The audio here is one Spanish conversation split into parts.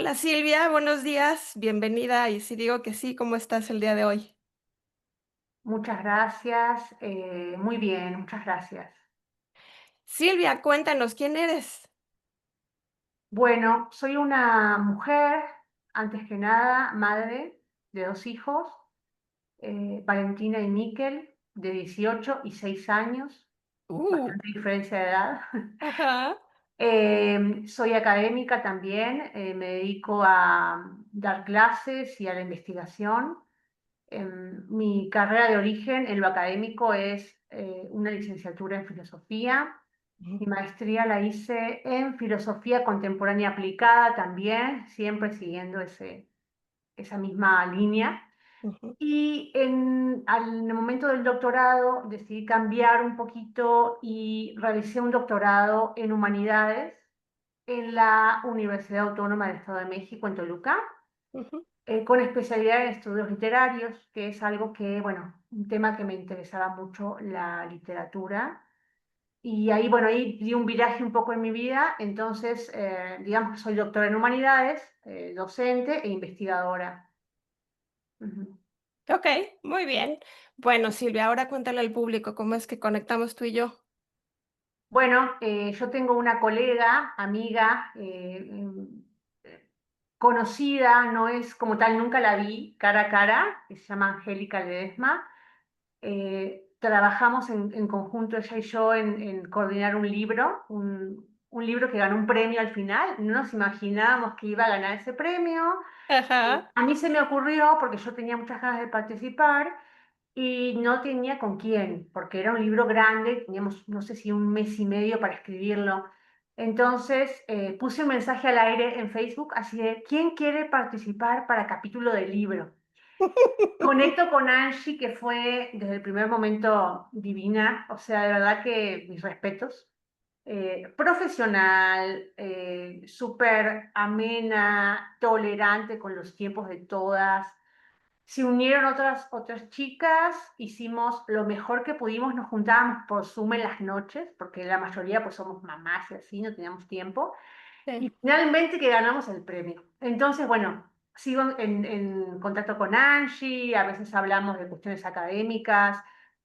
Hola Silvia, buenos días, bienvenida. Y si digo que sí, ¿cómo estás el día de hoy? Muchas gracias. Muy bien, muchas gracias. Silvia, cuéntanos, ¿quién eres? Bueno, soy una mujer, antes que nada, madre de dos hijos, Valentina y Miquel, de 18 y 6 años, Uh, bastante diferencia de edad. ajá. Soy académica también, me dedico a dar clases y a la investigación. Mi carrera de origen en lo académico es una licenciatura en filosofía. Ujú, Mi maestría la hice en filosofía contemporánea aplicada también, siempre siguiendo esa misma línea. ujú, Y en el momento del doctorado decidí cambiar un poquito y realicé un doctorado en humanidades en la Universidad Autónoma del Estado de México, en Toluca, ujú. con especialidad en estudios literarios, que es algo que, bueno, un tema que me interesaba mucho, la literatura. Y ahí, bueno, ahí di un viraje un poco en mi vida, entonces, digamos que soy doctora en humanidades, docente e investigadora. Ujú. Ok, muy bien. Bueno, Silvia, ahora cuéntale al público cómo es que conectamos tú y yo. Bueno, yo tengo una colega, amiga, conocida, no es como tal, nunca la vi cara a cara, que se llama Angélica Ledesma. Trabajamos en conjunto, ella y yo, en coordinar un libro, un libro que ganó un premio al final. No nos imaginábamos que iba a ganar ese premio. Ajá. A mí se me ocurrió, porque yo tenía muchas ganas de participar y no tenía con quién, porque era un libro grande, teníamos no sé si un mes y medio para escribirlo. Entonces puse un mensaje al aire en Facebook, así de, ¿quién quiere participar para capítulo del libro? Conecto con Angie, que fue desde el primer momento divina, o sea, de verdad que mis respetos. Profesional, súper amena, tolerante con los tiempos de todas. Se unieron otras chicas, hicimos lo mejor que pudimos, nos juntábamos por Zoom en las noches, porque la mayoría pues somos mamás y así, no teníamos tiempo. Sí. Y finalmente que ganamos el premio. Entonces, bueno, sigo en contacto con Angie, a veces hablamos de cuestiones académicas,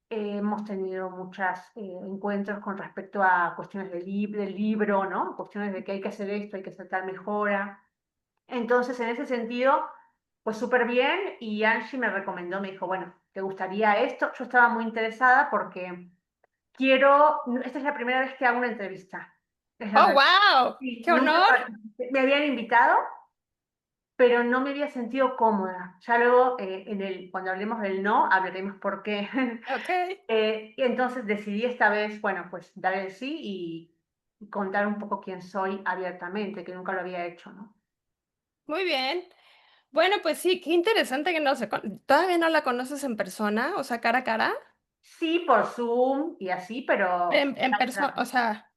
hemos tenido muchos encuentros con respecto a cuestiones del libro, ¿no? Cuestiones de que hay que hacer esto, hay que hacer tal mejora. Entonces, en ese sentido, pues súper bien, y Angie me recomendó, me dijo, bueno, ¿te gustaría esto? Yo estaba muy interesada porque esta es la primera vez que hago una entrevista. Es la Oh, verdad. wow, Sí, qué nunca honor. me habían invitado, pero no me había sentido cómoda. Ya luego, cuando hablemos del no, hablaremos por qué. Ok, Y entonces decidí esta vez, bueno, pues dar el sí y contar un poco quién soy abiertamente, que nunca lo había hecho, ¿no? muy bien. Bueno, pues sí, qué interesante que no se ¿Todavía no la conoces en persona? O sea, cara a cara. Sí, por Zoom y así, pero En persona, o sea,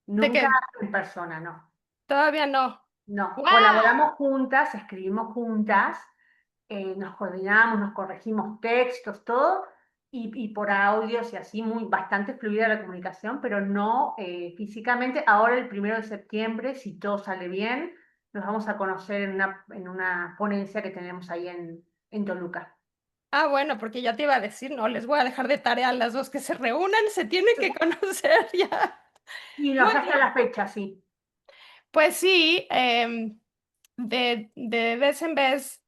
¿de nunca qué? en persona, no. Todavía no. No, ¡Wow! colaboramos juntas, escribimos juntas, nos coordinamos, nos corregimos textos, todo, y por audios y así, bastante fluida la comunicación, pero no físicamente. Ahora, el 1 de septiembre, si todo sale bien, nos vamos a conocer en una ponencia que tenemos ahí en Toluca. Ah, bueno, porque ya te iba a decir, no, les voy a dejar de tarea a las dos que se reúnan, se tienen que conocer ya. Y no, Muy ya está bien. la fecha, sí. Pues sí, de vez en vez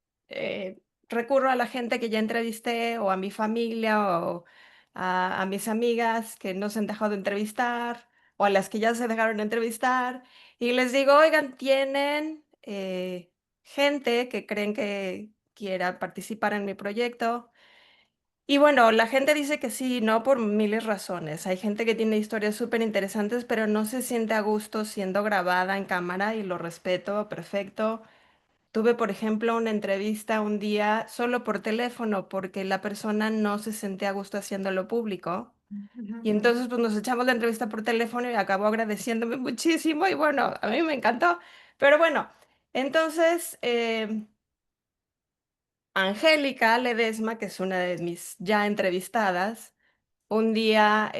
recurro a la gente que ya entrevisté o a mi familia o a mis amigas que no se han dejado de entrevistar o a las que ya se dejaron de entrevistar y les digo, oigan, ¿tienen gente que creen que quiera participar en mi proyecto? Y bueno, la gente dice que sí, no por miles razones. Hay gente que tiene historias súper interesantes, pero no se siente a gusto siendo grabada en cámara y lo respeto, perfecto. Tuve, por ejemplo, una entrevista un día solo por teléfono porque la persona no se sentía a gusto haciéndolo público. Ujú, Y entonces pues nos echamos la entrevista por teléfono y acabó agradeciéndome muchísimo y bueno, a mí me encantó. Pero bueno, entonces Angélica Ledesma, que es una de mis ya entrevistadas, un día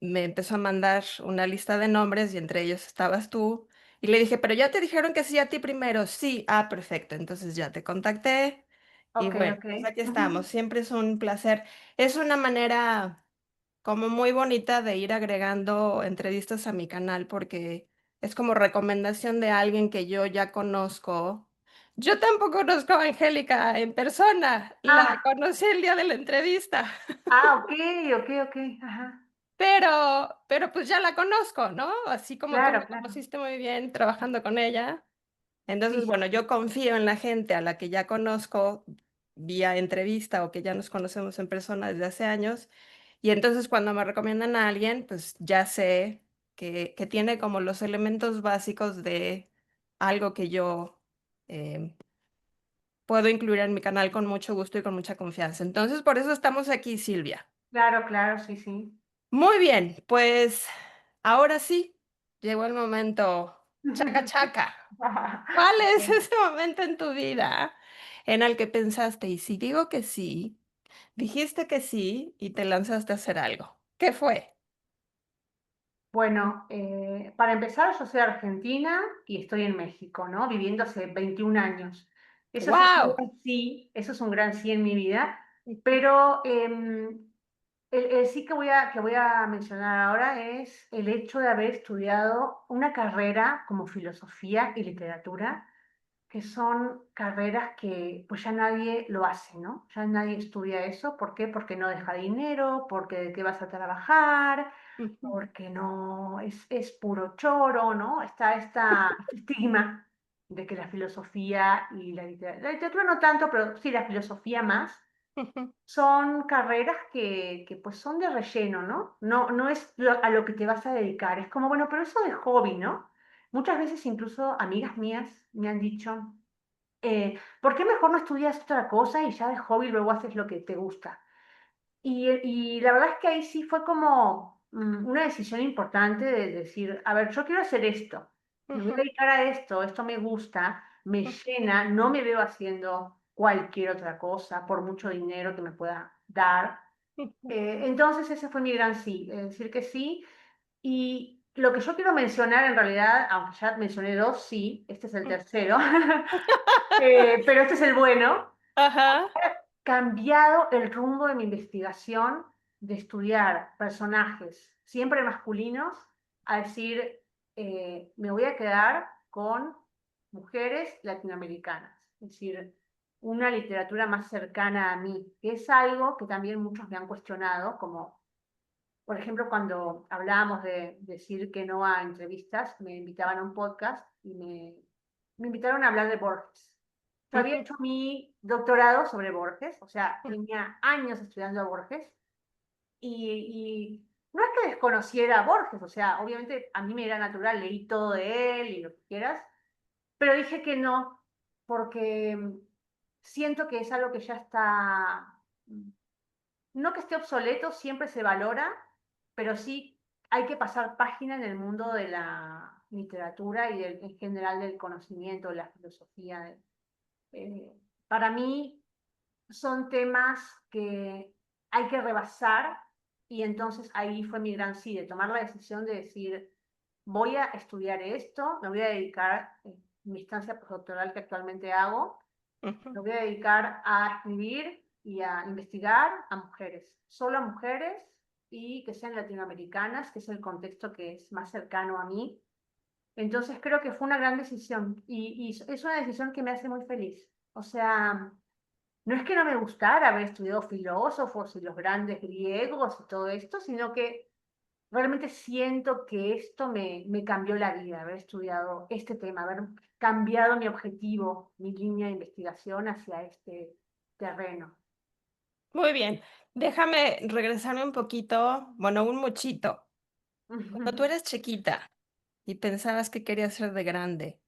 me empezó a mandar una lista de nombres y entre ellos estabas tú Y le dije, pero ya te dijeron que sí a ti primero. Sí, ah, perfecto. Entonces ya te contacté. Y Ok, bueno, ok. pues aquí estamos. Ujú. Siempre es un placer. Es una manera como muy bonita de ir agregando entrevistas a mi canal porque es como recomendación de alguien que yo ya conozco. Yo tampoco conozco a Angélica en persona. La Ah, conocí el día de la entrevista. ok, ok, ok. Ajá. Pero pues ya la conozco, ¿no? Así como tú Claro, me claro. conociste muy bien trabajando con ella. Sí, Entonces, sí, bueno, sí. yo confío en la gente a la que ya conozco vía entrevista o que ya nos conocemos en persona desde hace años. Y entonces cuando me recomiendan a alguien, pues ya sé que tiene como los elementos básicos de algo que yo puedo incluir en mi canal con mucho gusto y con mucha confianza. Entonces, por eso estamos aquí, Silvia. Claro, claro, sí, sí. Muy bien, pues ahora sí, llegó el momento chaca chaca. ¿Cuál es Ok. ese momento en tu vida en el que pensaste, y si digo que sí, dijiste que sí y te lanzaste a hacer algo? ¿Qué fue? Bueno, para empezar, yo soy argentina y estoy en México, ¿no? Viviendo hace 21 años. Eso es un ¡Wow! gran sí, eso es un gran sí en mi vida, pero el sí que voy a mencionar ahora es el hecho de haber estudiado una carrera como filosofía y literatura, que son carreras que pues ya nadie lo hace, ¿no? Ya nadie estudia eso. ¿Por qué? Porque no deja dinero, porque de qué vas a trabajar, porque no, es puro choro, ¿no? Está este estigma de que la filosofía y la literatura no tanto, pero sí la filosofía más, son carreras que pues son de relleno, ¿no? No es a lo que te vas a dedicar. Es como, bueno, pero eso de hobby, ¿no? Muchas veces incluso amigas mías me han dicho, ¿por qué mejor no estudias otra cosa y ya de hobby luego haces lo que te gusta? Y la verdad es que ahí sí fue como una decisión importante de decir, a ver, yo quiero hacer esto, me voy a dedicar a esto, esto me gusta, me llena, no me veo haciendo cualquier otra cosa por mucho dinero que me pueda dar. Entonces ese fue mi gran sí, decir que sí. Y lo que yo quiero mencionar en realidad, aunque ya mencioné dos, sí, este es el tercero, pero este es el bueno, Ajá. cambiado el rumbo de mi investigación de estudiar personajes siempre masculinos a decir, me voy a quedar con mujeres latinoamericanas, es decir, una literatura más cercana a mí, que es algo que también muchos me han cuestionado, como por ejemplo cuando hablábamos de decir que no a entrevistas, me invitaban a un podcast y me invitaron a hablar de Borges. Yo había hecho mi doctorado sobre Borges, o sea, tenía años estudiando a Borges y no es que desconociera a Borges, o sea, obviamente a mí me era natural, leí todo de él y lo que quieras, pero dije que no, porque siento que es algo que ya está, no que esté obsoleto, siempre se valora, pero sí hay que pasar página en el mundo de la literatura y en general del conocimiento, de la filosofía. Eh, para mí son temas que hay que rebasar y entonces ahí fue mi gran sí, de tomar la decisión de decir, voy a estudiar esto, me voy a dedicar, mi estancia postdoctoral que actualmente hago, me voy a dedicar a escribir y a investigar a mujeres, solo a mujeres y que sean latinoamericanas, que es el contexto que es más cercano a mí. Entonces creo que fue una gran decisión y es una decisión que me hace muy feliz. O sea, no es que no me gustara haber estudiado filósofos y los grandes griegos y todo esto, sino que realmente siento que esto me cambió la vida, haber estudiado este tema, haber cambiado mi objetivo, mi línea de investigación hacia este terreno. Muy bien. Déjame regresarme un poquito, bueno, un muchito. Cuando tú eres chiquita y pensabas que querías ser de grande,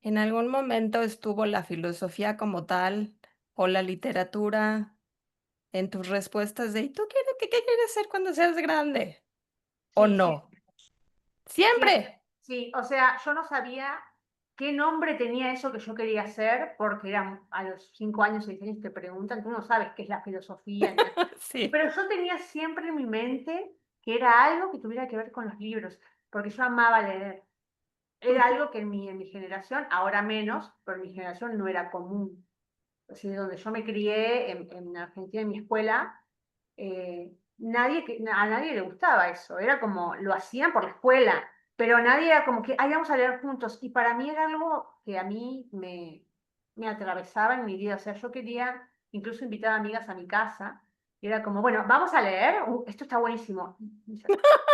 ¿en algún momento estuvo la filosofía como tal o la literatura en tus respuestas de ¿y tú qué quieres ser cuando seas grande? ¿O Sí, sí, no? siempre. Siempre. Sí, o sea, yo no sabía qué nombre tenía eso que yo quería hacer, porque eran a los 5 años, 6 años te preguntan, tú no sabes qué es la filosofía ni nada. Sí. Pero yo tenía siempre en mi mente que era algo que tuviera que ver con los libros, porque yo amaba leer. Era algo que en mi generación, ahora menos, pero en mi generación no era común. O sea, donde yo me crié, en Argentina, en mi escuela, a nadie le gustaba eso. Era como, lo hacían por la escuela, pero nadie era como que, ay, vamos a leer juntos. Y para mí era algo que a mí me atravesaba en mi vida. O sea, yo quería incluso invitar a amigas a mi casa. Y era como, bueno, vamos a leer. Esto está buenísimo. Y yo,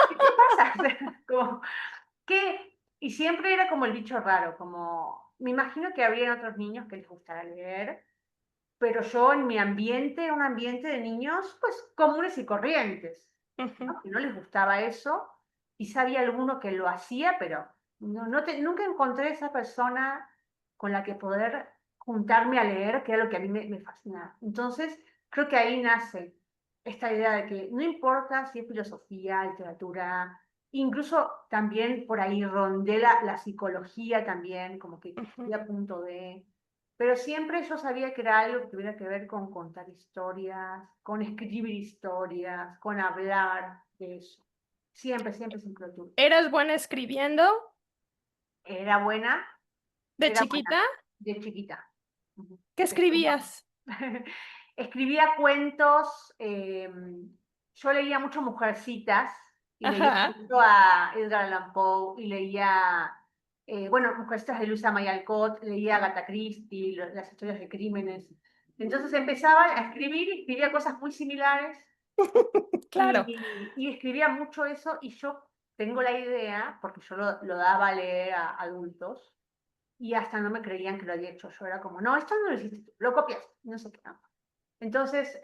¿qué te pasa? Como, ¿qué? Y siempre era como el bicho raro, como, me imagino que habría otros niños que les gustara leer, pero yo en mi ambiente era un ambiente de niños, pues, comunes y corrientes, Ujú, ¿no? Que no les gustaba eso. Quizá había alguno que lo hacía, pero nunca encontré esa persona con la que poder juntarme a leer, que era lo que a mí me fascinaba. Entonces, creo que ahí nace esta idea de que no importa si es filosofía, literatura, incluso también por ahí rondé la psicología también, como que ujú, estoy a punto de... Pero siempre yo sabía que era algo que tuviera que ver con contar historias, con escribir historias, con hablar de eso. Siempre, siempre, siempre lo tuve. ¿Eras buena escribiendo Era buena, de era chiquita? buena, de chiquita. Ujú. ¿Qué escribías? Escribía cuentos, yo leía mucho Mujercitas y leía Ajá. mucho a Edgar Allan Poe y leía, bueno, Mujercitas de Luisa May Alcott, leía a Agatha Christie, las historias de crímenes. Entonces empezaba a escribir y escribía cosas muy similares Claro. y escribía mucho eso y yo tengo la idea, porque yo lo daba a leer a adultos y hasta no me creían que lo había hecho yo, era como, no, esto no lo hiciste tú, lo copias, no sé qué. No. Entonces,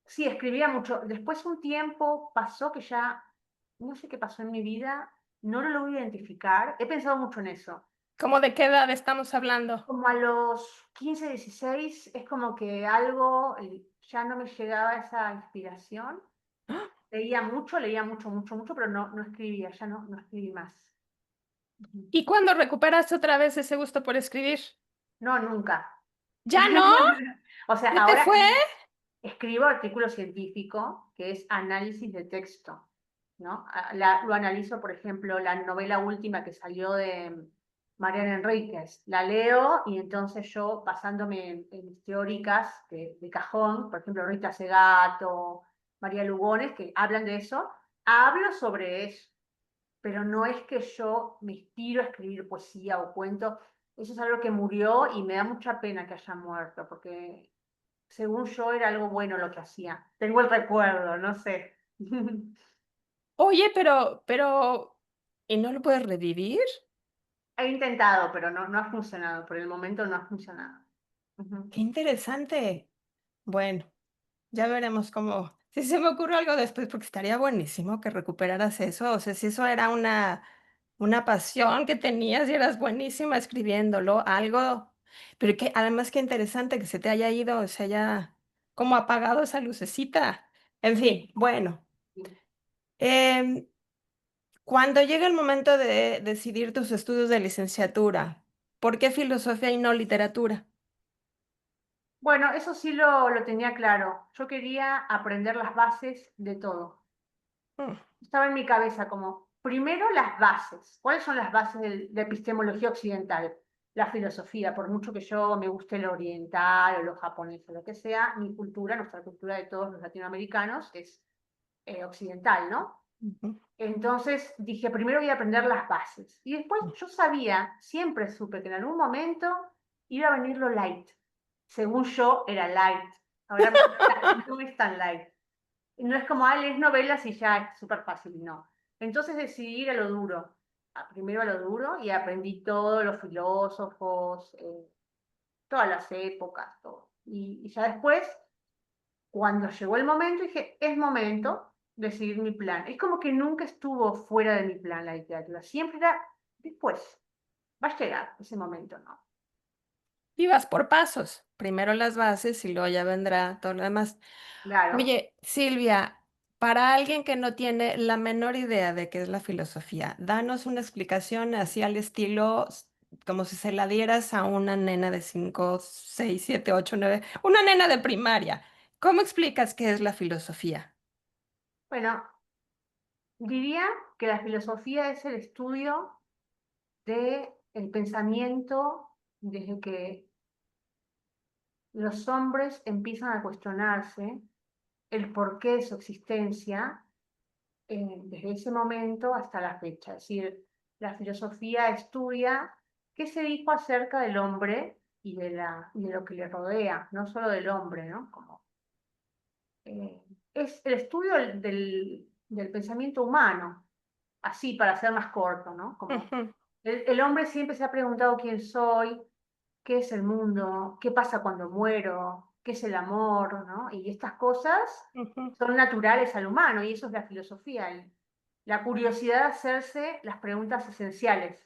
sí, escribía mucho. Después un tiempo pasó que ya, no sé qué pasó en mi vida, no lo logro identificar. He pensado mucho en eso. ¿Cómo de qué edad estamos hablando? Como a los 15 16 es como que algo, ya no me llegaba esa inspiración. Leía mucho, mucho, mucho, pero no escribía, ya no escribí más. Ujú. ¿Y cuándo recuperaste otra vez ese gusto por escribir? No, nunca. ¿Ya no? O sea, ¿Se te ahora fue? escribo artículo científico, que es análisis de texto, ¿no? Lo analizo, por ejemplo, la novela última que salió de Mariana Enríquez. La leo y entonces yo, basándome en mis teóricas de cajón, por ejemplo, Rita Segato, María Lugones, que hablan de eso, hablo sobre eso, pero no es que yo me inspiro a escribir poesía o cuento. Eso es algo que murió y me da mucha pena que haya muerto, porque según yo era algo bueno lo que hacía. Tengo el recuerdo, no sé. Oye, ¿y no lo puedes revivir? He intentado, pero no ha funcionado. Por el momento no ha funcionado. Ujú. Qué interesante. Bueno, ya veremos cómo. Si se me ocurre algo después, porque estaría buenísimo que recuperaras eso. O sea, si eso era una pasión que tenías y eras buenísima escribiéndolo, algo. Pero que además qué interesante que se te haya ido, se haya como apagado esa lucecita. En fin, bueno. Sí. em, Cuando llega el momento de decidir tus estudios de licenciatura, ¿por qué filosofía y no literatura? Bueno, eso sí lo tenía claro. Yo quería aprender las bases de todo. Mm, Estaba en mi cabeza como, primero las bases. ¿Cuáles son las bases de la epistemología occidental? La filosofía, por mucho que yo me guste lo oriental o lo japonés o lo que sea, mi cultura, nuestra cultura de todos los latinoamericanos es occidental, ¿no? ujú, Entonces dije, primero voy a aprender las bases. Y después yo sabía, siempre supe que en algún momento iba a venir lo light. Según yo, era light. Ahora me no es tan light. No es como, lees novelas y ya es súper fácil, no. Entonces decidí ir a lo duro. Primero a lo duro y aprendí todos los filósofos, todas las épocas, todo. Y ya después cuando llegó el momento, dije, es momento de seguir mi plan. Es como que nunca estuvo fuera de mi plan la literatura. Siempre era después. Va a llegar ese momento, ¿no? y vas por pasos. Primero las bases y luego ya vendrá todo lo demás. Claro. Oye, Silvia, para alguien que no tiene la menor idea de qué es la filosofía, danos una explicación así al estilo, como si se la dieras a una nena de 5, 6, 7, 8, 9, una nena de primaria. ¿Cómo explicas qué es la filosofía? Bueno, diría que la filosofía es el estudio. de el pensamiento desde que los hombres empiezan a cuestionarse el porqué de su existencia desde ese momento hasta la fecha. Es decir, la filosofía estudia qué se dijo acerca del hombre y de lo que le rodea, no solo del hombre, ¿no? Como, es el estudio del pensamiento humano, así para ser más corto, ¿no? Como Ujú, el hombre siempre se ha preguntado quién soy, qué es el mundo, qué pasa cuando muero, qué es el amor, ¿no? Y estas cosas ujú, son naturales al humano y eso es la filosofía, la curiosidad de hacerse las preguntas esenciales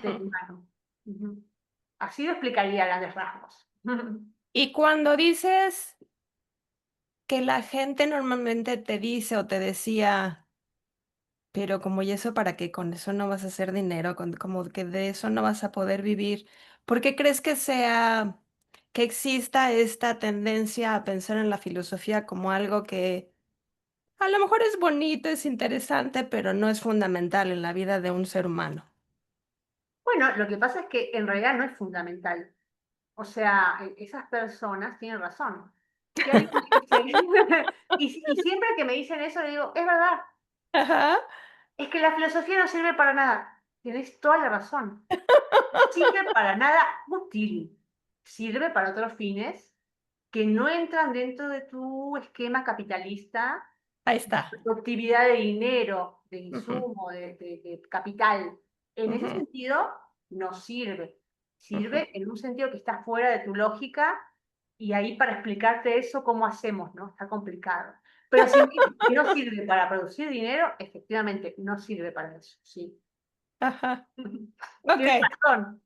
del ujú. humano. Ujú. Así lo explicaría a grandes rasgos. Y cuando dices que la gente normalmente te dice o te decía, pero como y eso para qué, con eso no vas a hacer dinero, como que de eso no vas a poder vivir. ¿Por qué crees que sea, que exista esta tendencia a pensar en la filosofía como algo que a lo mejor es bonito, es interesante, pero no es fundamental en la vida de un ser humano? Bueno, lo que pasa es que en realidad no es fundamental. O sea, esas personas tienen razón. Si alguien me dice, y siempre que me dicen eso, le digo, es verdad, Ajá, es que la filosofía no sirve para nada. Tienes toda la razón. No sirve para nada útil. Sirve para otros fines que no entran dentro de tu esquema capitalista ahí de está. productividad de dinero, de Ujú, insumo, de capital. En ese ujú, sentido, no sirve. ujú. Sirve en un sentido que está fuera de tu lógica y ahí para explicarte eso, ¿cómo hacemos? ¿No? Está complicado. Pero si me dices que no sirve para producir dinero, efectivamente, no sirve para eso, sí. Ajá, ok. Tienes razón.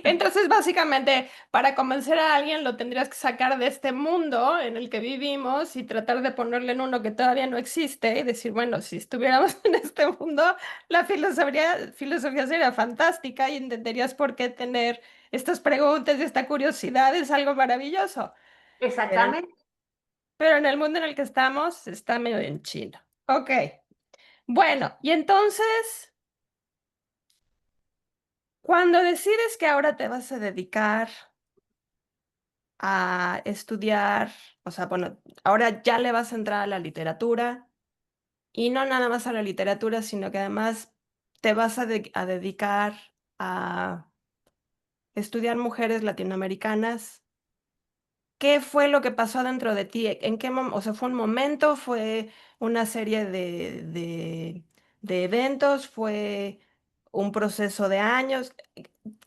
Entonces, básicamente, para convencer a alguien lo tendrías que sacar de este mundo en el que vivimos y tratar de ponerle en uno que todavía no existe y decir, bueno, si estuviéramos en este mundo, la filosofía sería fantástica y entenderías por qué tener estas preguntas y esta curiosidad es algo maravilloso. Pero, Exactamente. pero en el mundo en el que estamos está medio en chino. Ok, bueno, y entonces, cuando decides que ahora te vas a dedicar a estudiar, o sea, bueno, ahora ya le vas a entrar a la literatura y no nada más a la literatura, sino que además te vas a dedicar a estudiar mujeres latinoamericanas. ¿Qué fue lo que pasó dentro de ti? ¿En qué o sea, fue un momento? ¿Fue una serie de eventos? ¿Fue un proceso de años?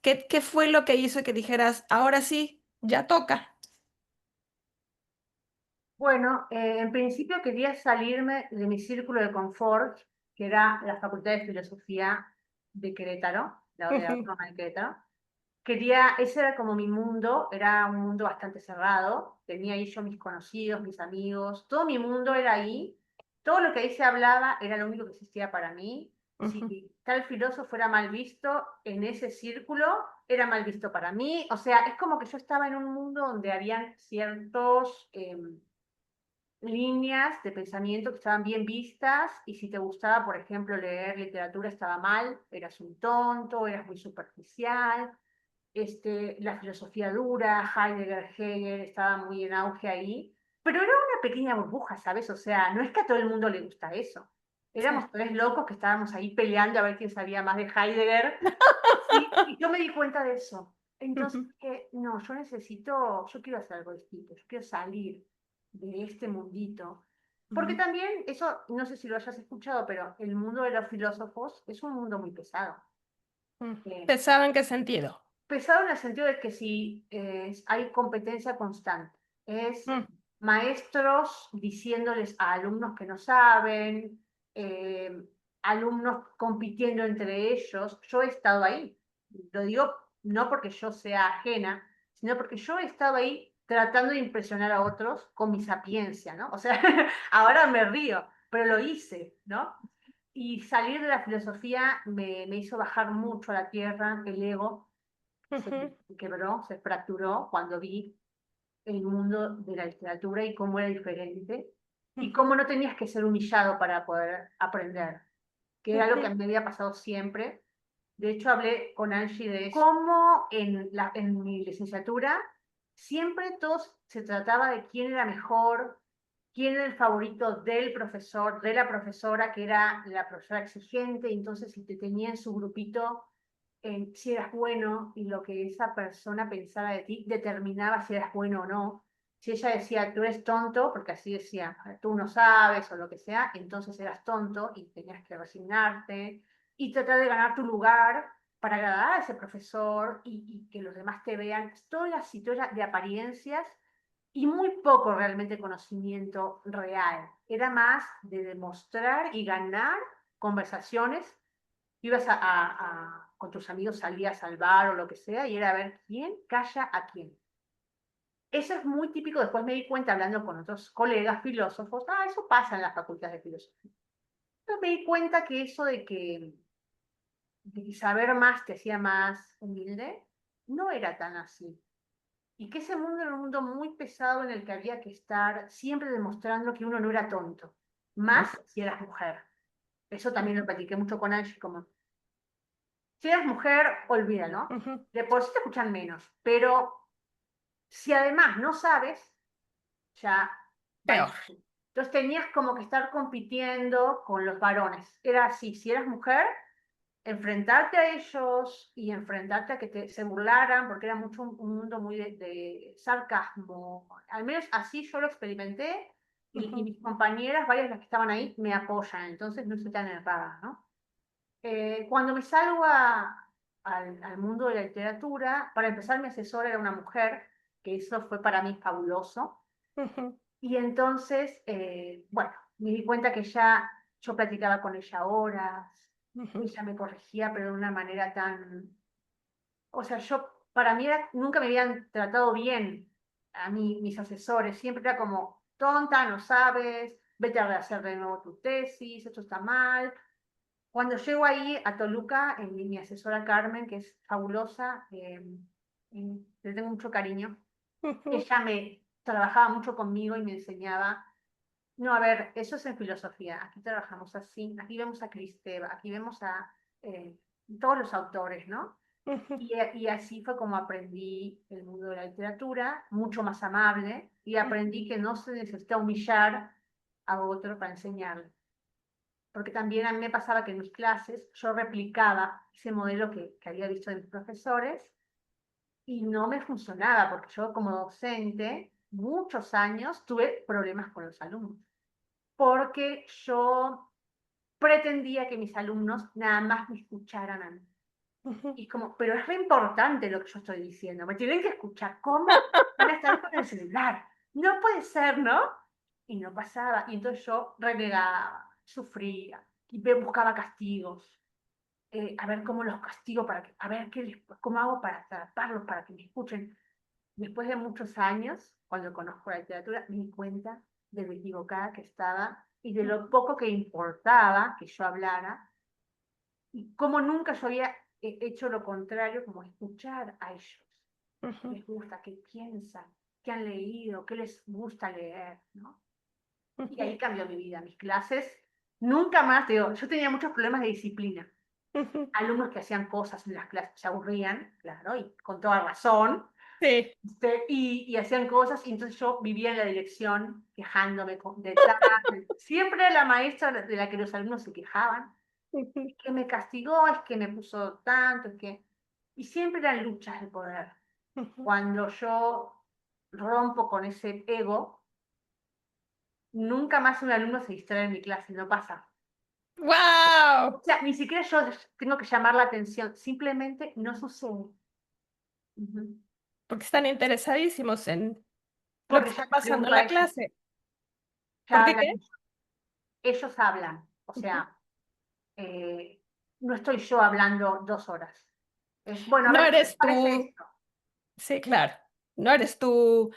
¿Qué fue lo que hizo que dijeras, ahora sí, ya toca? Bueno, en principio quería salirme de mi círculo de confort, que era la Facultad de Filosofía de Querétaro, de la Ujú, Autónoma de Querétaro. Quería, ese era como mi mundo, era un mundo bastante cerrado, tenía ahí yo mis conocidos, mis amigos, todo mi mundo era ahí, todo lo que ahí se hablaba era lo único que existía para mí. ujú, Si tal filósofo era mal visto en ese círculo, era mal visto para mí. O sea, es como que yo estaba en un mundo donde habían ciertos líneas de pensamiento que estaban bien vistas y si te gustaba, por ejemplo, leer literatura estaba mal, eras un tonto, eras muy superficial. La filosofía dura, Heidegger, Hegel, estaba muy en auge ahí, pero era una pequeña burbuja, ¿sabes? O sea, no es que a todo el mundo le gusta eso. sí. Éramos tres locos que estábamos ahí peleando a ver quién sabía más de Heidegger. Y yo me di cuenta de eso. Entonces, Ujú, no, yo quiero hacer algo distinto, yo quiero salir de este mundito. Porque ujú, también, eso, no sé si lo hayas escuchado, pero el mundo de los filósofos es un mundo muy pesado. Eh, ¿Pesado en qué sentido? Pesado en el sentido de que si hay competencia constante, es Mm, maestros diciéndoles a alumnos que no saben, eh, alumnos compitiendo entre ellos. Yo he estado ahí. Lo digo no porque yo sea ajena, sino porque yo he estado ahí tratando de impresionar a otros con mi sapiencia, ¿no? O sea, ahora me río, pero lo hice, ¿no? Y salir de la filosofía me hizo bajar mucho a la tierra, el ego se ujú, quebró, se fracturó cuando vi el mundo de la literatura y cómo era diferente y ujú, cómo no tenías que ser humillado para poder aprender, que era lo que ujú, a mí me había pasado siempre. De hecho, hablé con Angie de eso. Como en mi licenciatura, siempre todos se trataba de quién era mejor, quién era el favorito del profesor, de la profesora, que era la profesora exigente, y entonces si te tenía en su grupito, si eras bueno y lo que esa persona pensara de ti determinaba si eras bueno o no. Si ella decía, tú eres tonto, porque así decía, tú no sabes o lo que sea, entonces eras tonto y tenías que resignarte y tratar de ganar tu lugar para agradar a ese profesor y que los demás te vean. Toda la situación de apariencias y muy poco realmente conocimiento real. Era más de demostrar y ganar conversaciones. Ibas con tus amigos, salías al bar o lo que sea, y era a ver quién calla a quién. Eso es muy típico, después me di cuenta hablando con otros colegas filósofos, eso pasa en las facultades de filosofía. Entonces me di cuenta que eso de que saber más te hacía más humilde, no era tan así. Y que ese mundo era un mundo muy pesado en el que había que estar siempre demostrando que uno no era tonto, más si eras mujer. Eso también lo platiqué mucho con Angie, como si eres mujer, olvídalo. Ujú. De por sí te escuchan menos, pero si además no sabes, ya Peor. bailaste. Entonces tenías como que estar compitiendo con los varones. Era así, si eras mujer, enfrentarte a ellos y enfrentarte a que se burlaran, porque era mucho un mundo muy de sarcasmo. Al menos así yo lo experimenté y Ujú. mis compañeras, varias de las que estaban ahí, me apoyan, entonces no estoy tan errada, ¿no? Cuando me salgo al mundo de la literatura, para empezar mi asesora era una mujer, que eso fue para mí fabuloso. Ujú. Y entonces, bueno, me di cuenta que ya yo platicaba con ella horas, Ujú. ella me corregía, pero de una manera tan... O sea, para mí nunca me habían tratado bien a mí, mis asesores, siempre era como, tonta, no sabes, vete a hacer de nuevo tu tesis, esto está mal. Cuando llego ahí a Toluca, mi asesora Carmen, que es fabulosa, le tengo mucho cariño, Ujú. ella me trabajaba mucho conmigo y me enseñaba, no, a ver, eso es en filosofía, aquí trabajamos así, aquí vemos a Cristeva, aquí vemos a eh, todos los autores, ¿no? Ujú. Y así fue como aprendí el mundo de la literatura, mucho más amable, y aprendí que no se necesita humillar a otro para enseñarle, porque también a mí me pasaba que en mis clases yo replicaba ese modelo que había visto de mis profesores y no me funcionaba, porque yo como docente, muchos años tuve problemas con los alumnos, porque yo pretendía que mis alumnos nada más me escucharan a mí. Ujú. Y como, pero es re importante lo que yo estoy diciendo, me tienen que escuchar, ¿cómo van a estar con el celular? No puede ser, ¿no? Y no pasaba, y entonces yo renegaba, sufría, y buscaba castigos, a ver cómo los castigo, a ver cómo hago para tratarlos, para que me escuchen. Después de muchos años, cuando conozco la literatura, me di cuenta de lo equivocada que estaba y de lo poco que importaba que yo hablara y cómo nunca yo había hecho lo contrario, como escuchar a ellos. ¿Qué Ujú. les gusta? ¿Qué piensan? ¿Qué han leído? ¿Qué les gusta leer? ¿No? Y Ujú. ahí cambió mi vida. Mis clases, nunca más, digo, yo tenía muchos problemas de disciplina. Ujú. Alumnos que hacían cosas en las clases, se aburrían, claro, y con toda razón, Sí. y hacían cosas, y entonces yo vivía en la dirección quejándome de tal. Siempre era la maestra de la que los alumnos se quejaban, Ujú. es que me castigó, es que me puso tanto, es que... Y siempre eran luchas de poder. Ujú. Cuando yo rompo con ese ego, nunca más un alumno se distrae en mi clase, no pasa. O ¡Wow! sea, ni siquiera yo tengo que llamar la atención, simplemente no sucede. Ujú. Porque están interesadísimos en lo que Porque ya está les pasando pregunto en a la ellos, clase. ¿Por ya qué qué? hablan, ellos hablan, o Ujú. sea, no estoy yo hablando 2 horas. Bueno, a No ver, ¿qué les eres parece tú, esto? sí, claro. No eres tú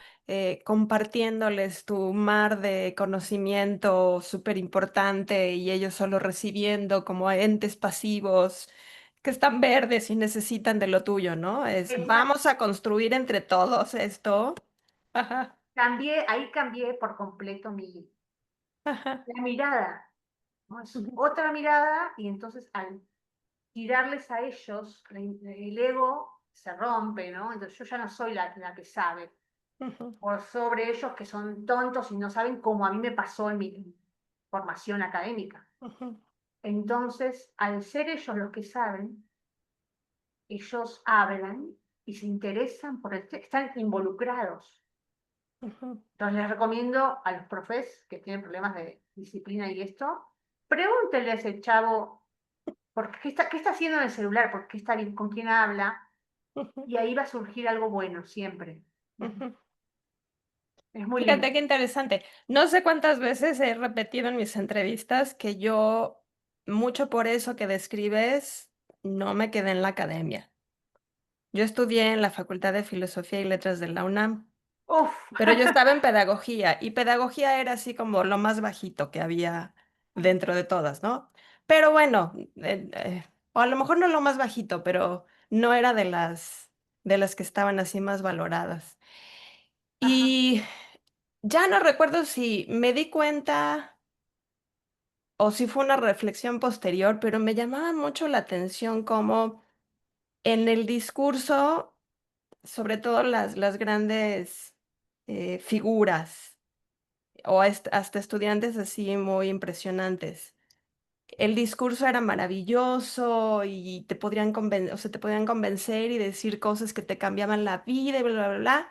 compartiéndoles tu mar de conocimiento súper importante y ellos solo recibiendo como entes pasivos que están verdes y necesitan de lo tuyo, ¿no? Es Esa, vamos a construir entre todos esto. Ajá. ahí cambié por completo Ajá. la mirada, ¿no? Es Ujú. otra mirada y entonces tirarles a ellos, el ego se rompe, ¿no? Entonces yo ya no soy la que sabe, Ujú, por sobre ellos que son tontos y no saben como a mí me pasó en mi formación académica. ujú, Entonces, al ser ellos los que saben, ellos hablan y se interesan por están involucrados. ujú, Entonces les recomiendo a los profes que tienen problemas de disciplina y esto, pregúntenle a ese chavo qué está haciendo en el celular, por qué está bien, con quién habla, ujú, y ahí va a surgir algo bueno siempre. ujú. Es muy lindo. Fíjate qué interesante. No sé cuántas veces he repetido en mis entrevistas que yo, mucho por eso que describes, no me quedé en la academia. Yo estudié en la Facultad de Filosofía y Letras de la UNAM, Uf, pero yo estaba en pedagogía y pedagogía era así como lo más bajito que había dentro de todas, ¿no? Pero bueno, o a lo mejor no lo más bajito, pero no era de las que estaban así más valoradas. ajá, Y ya no recuerdo si me di cuenta o si fue una reflexión posterior, pero me llamaba mucho la atención cómo en el discurso, sobre todo las grandes figuras o hasta estudiantes así muy impresionantes, el discurso era maravilloso y te podrían o sea, te podían convencer y decir cosas que te cambiaban la vida y bla, bla, bla, bla.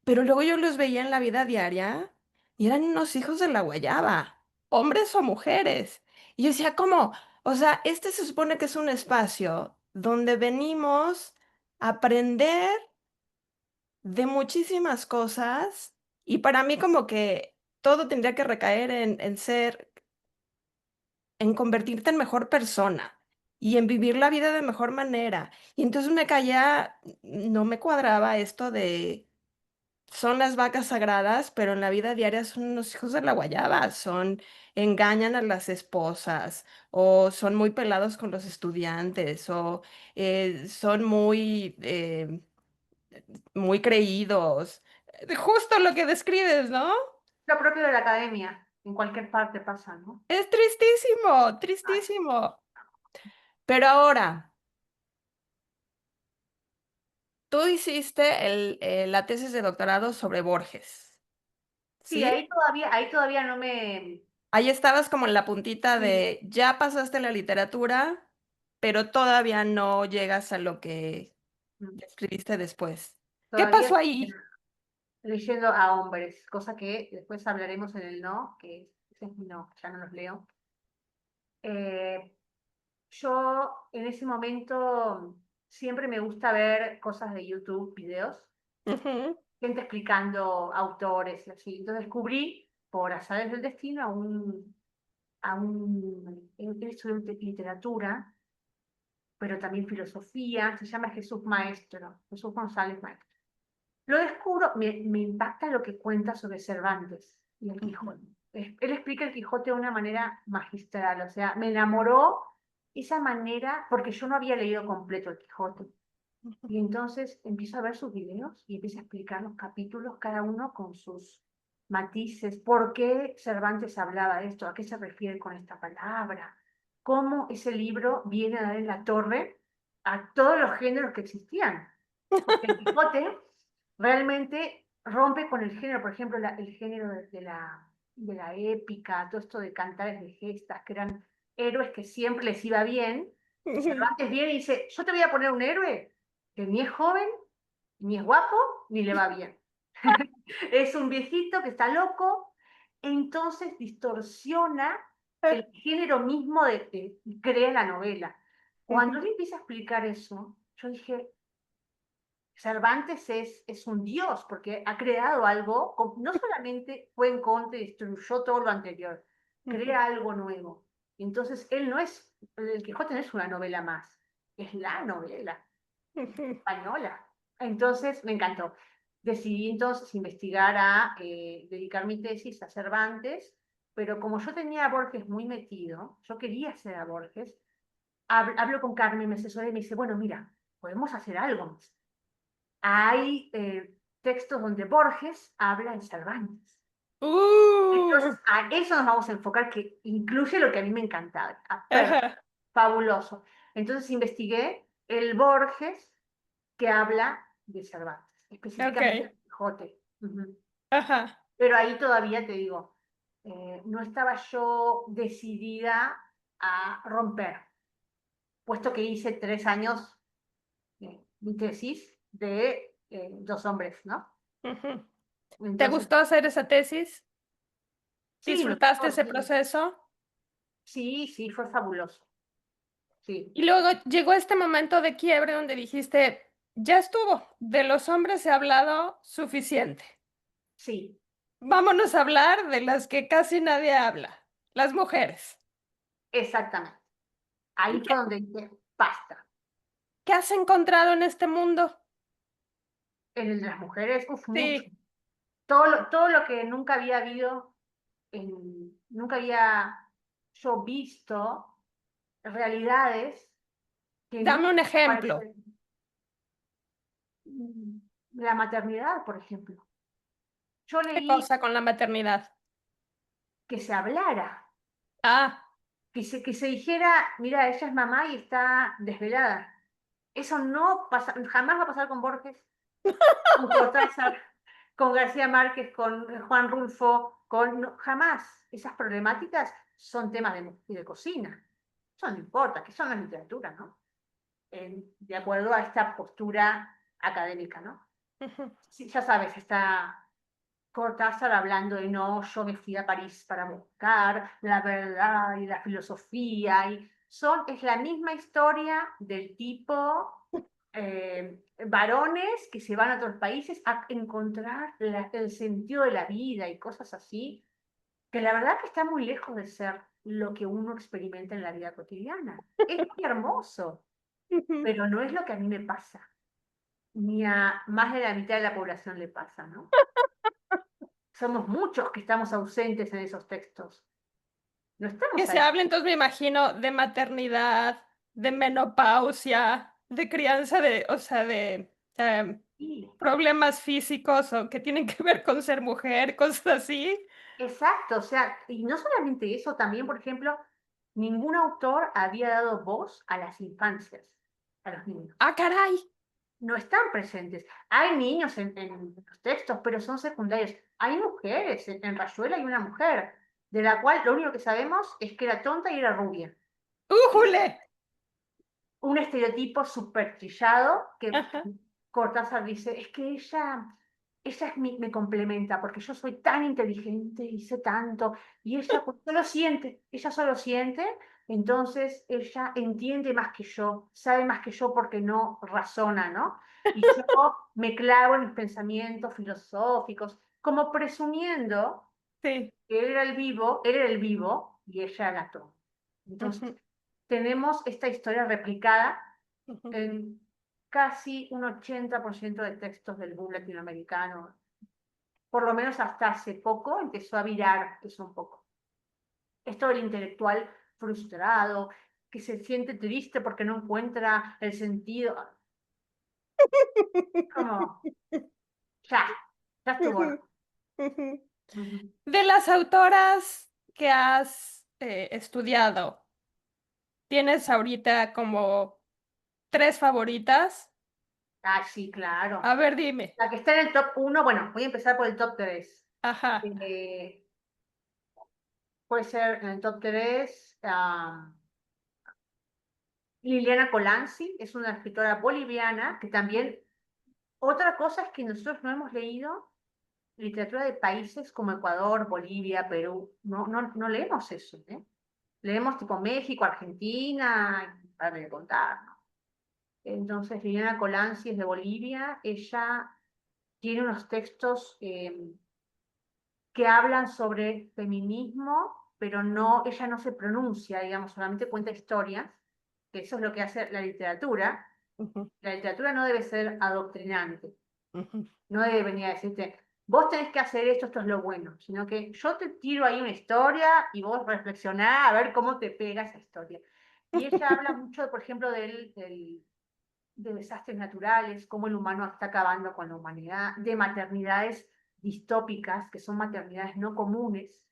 Pero luego yo los veía en la vida diaria y eran unos hijos de la guayaba, hombres o mujeres. Y yo decía, ¿cómo? O sea, este se supone que es un espacio donde venimos a aprender de muchísimas cosas y para mí como que todo tendría que recaer en convertirte en mejor persona y en vivir la vida de mejor manera. Y entonces me caía, no me cuadraba esto de son las vacas sagradas, pero en la vida diaria son unos hijos de la guayaba, engañan a las esposas, o son muy pelados con los estudiantes, o son muy creídos. Justo lo que describes, ¿no? lo propio de la academia, en cualquier parte pasa, ¿no? Es tristísimo, Ay, tristísimo. Pero ahora, tú hiciste la tesis de doctorado sobre Borges, sí, ¿sí? ahí todavía no me... Ahí estabas como en la puntita Sí, de ya pasaste la literatura, pero todavía no llegas a lo que mm, escribiste después. ¿Qué todavía pasó ahí? leyendo a hombres, cosa que después hablaremos en el no, que ese es mi no, ya no los leo. Eh, yo en ese momento siempre me gusta ver cosas de YouTube, videos, Ujú, gente explicando autores y así. Entonces descubrí, por azares del destino, él estudió literatura, pero también filosofía, se llama Jesús Maestro, Jesús González Maestro. Lo descubro, me impacta lo que cuenta sobre Cervantes y el ujú, Quijote. Él explica el Quijote de una manera magistral, o sea, me enamoró esa manera, porque yo no había leído completo el Quijote. Y entonces empiezo a ver sus videos y empieza a explicar los capítulos, cada uno con sus matices, por qué Cervantes hablaba de esto, a qué se refiere con esta palabra, cómo ese libro viene a dar en la torre a todos los géneros que existían. Porque el Quijote realmente rompe con el género, por ejemplo, el género de la épica, todo esto de cantares de gestas, que eran héroes que siempre les iba bien. Y ujú, Cervantes viene y dice, yo te voy a poner un héroe que ni es joven, ni es guapo, ni le va bien. Es un viejito que está loco, entonces distorsiona el género mismo de que crea la novela. Cuando ujú, él empieza a explicar eso, yo dije, Cervantes es un dios, porque ha creado algo, no solamente fue en contra y destruyó todo lo anterior, ujú, crea algo nuevo. Entonces, él no es, el Quijote no es una novela más, es la novela ujú, española. Entonces, me encantó. Decidí entonces investigar dedicar mi tesis a Cervantes, pero como yo tenía a Borges muy metido, yo quería hacer a Borges, hablo con Carmen, me asesora y me dice, bueno, mira, podemos hacer algo. Hay textos donde Borges habla en Cervantes. Entonces, uh, a eso nos vamos a enfocar, que incluye lo que a mí me encantaba. ajá, Fabuloso. Entonces investigué el Borges que habla de Cervantes, específicamente Ok. el Quijote. Ujú. Ajá. Pero ahí todavía te digo, no estaba yo decidida a romper, puesto que hice 3 años mi tesis de 2 hombres, ¿no? Ujú. ¿Te Entonces, gustó hacer esa tesis? sí, ¿Disfrutaste ese proceso? sí, sí, fue fabuloso, sí, Y luego llegó este momento de quiebre donde dijiste, ya estuvo, de los hombres se ha hablado suficiente. sí, Vámonos a hablar de las que casi nadie habla, las mujeres. exactamente. ¿Y Ahí qué, fue donde dije, basta. qué has encontrado en este mundo? En el de las mujeres, uf, mucho. Sí, Todo lo que nunca había habido, nunca había yo visto realidades que dame un nunca ejemplo. aparecen. Mm, La maternidad, por ejemplo. Yo ¿Qué leí cosa con la maternidad? que se hablara, Ah, que se dijera, mira, ella es mamá y está desvelada. Eso no pasa, jamás va a pasar con Borges, con Cortázar, con García Márquez, con Juan Rulfo, jamás. Esas problemáticas son temas de cocina. Eso no importa, que eso no es literatura, ¿no? De acuerdo a esta postura académica, ¿no? ujú, Sí, ya sabes, está Cortázar hablando de no, yo me fui a París para buscar la verdad y la filosofía, es la misma historia del tipo varones que se van a otros países a encontrar el sentido de la vida y cosas así, que la verdad que está muy lejos de ser lo que uno experimenta en la vida cotidiana. Es muy hermoso, ujú. pero no es lo que a mí me pasa, ni a más de la mitad de la población le pasa, ¿no? Somos muchos que estamos ausentes en esos textos. No Que estamos se ahí. hable, entonces me imagino, de maternidad, de menopausia, de crianza de, o sea, de Sí, problemas físicos o que tienen que ver con ser mujer, cosas así. exacto, o sea, y no solamente eso, también, por ejemplo, ningún autor había dado voz a las infancias, a los niños. Ah, caray. No están presentes. Hay niños en los textos, pero son secundarios. Hay mujeres, en Rayuela hay una mujer, de la cual lo único que sabemos es que era tonta y era rubia. ¡Újule! Un estereotipo súper trillado que Ajá. Cortázar dice, es que ella me complementa porque yo soy tan inteligente y sé tanto y ella pues, solo siente, entonces ella entiende más que yo, sabe más que yo porque no razona, ¿no? Y yo me clavo en mis pensamientos filosóficos, como presumiendo Sí. que él era el vivo y ella la toma. Entonces, Ujú, tenemos esta historia replicada ujú. en casi un 80% de textos del boom latinoamericano. Por lo menos hasta hace poco empezó a virar eso un poco. Esto del intelectual frustrado, que se siente triste porque no encuentra el sentido. Como, ya, ya estuvo. Ujú, ujú. Ujú. De las autoras que has estudiado, ¿tienes ahorita como tres favoritas? Ah, sí, claro. A ver, dime. La que está en el top uno, bueno, voy a empezar por el top 3. Ajá. Eh, puede ser en el top 3. Liliana Colanzi es una escritora boliviana que también, otra cosa es que nosotros no hemos leído literatura de países como Ecuador, Bolivia, Perú, no leemos eso, ¿eh? Leemos tipo México, Argentina, para de contar, ¿no? Entonces, Liliana Colanzi es de Bolivia, ella tiene unos textos que hablan sobre feminismo, pero no, ella no se pronuncia, digamos, solamente cuenta historias, que eso es lo que hace la literatura. Ujú, La literatura no debe ser adoctrinante, ujú. no debe venir a decirte, vos tenés que hacer esto, esto es lo bueno, sino que yo te tiro ahí una historia y vos reflexionás a ver cómo te pega esa historia. Y ella habla mucho, por ejemplo, de desastres naturales, cómo el humano está acabando con la humanidad, de maternidades distópicas, que son maternidades no comunes.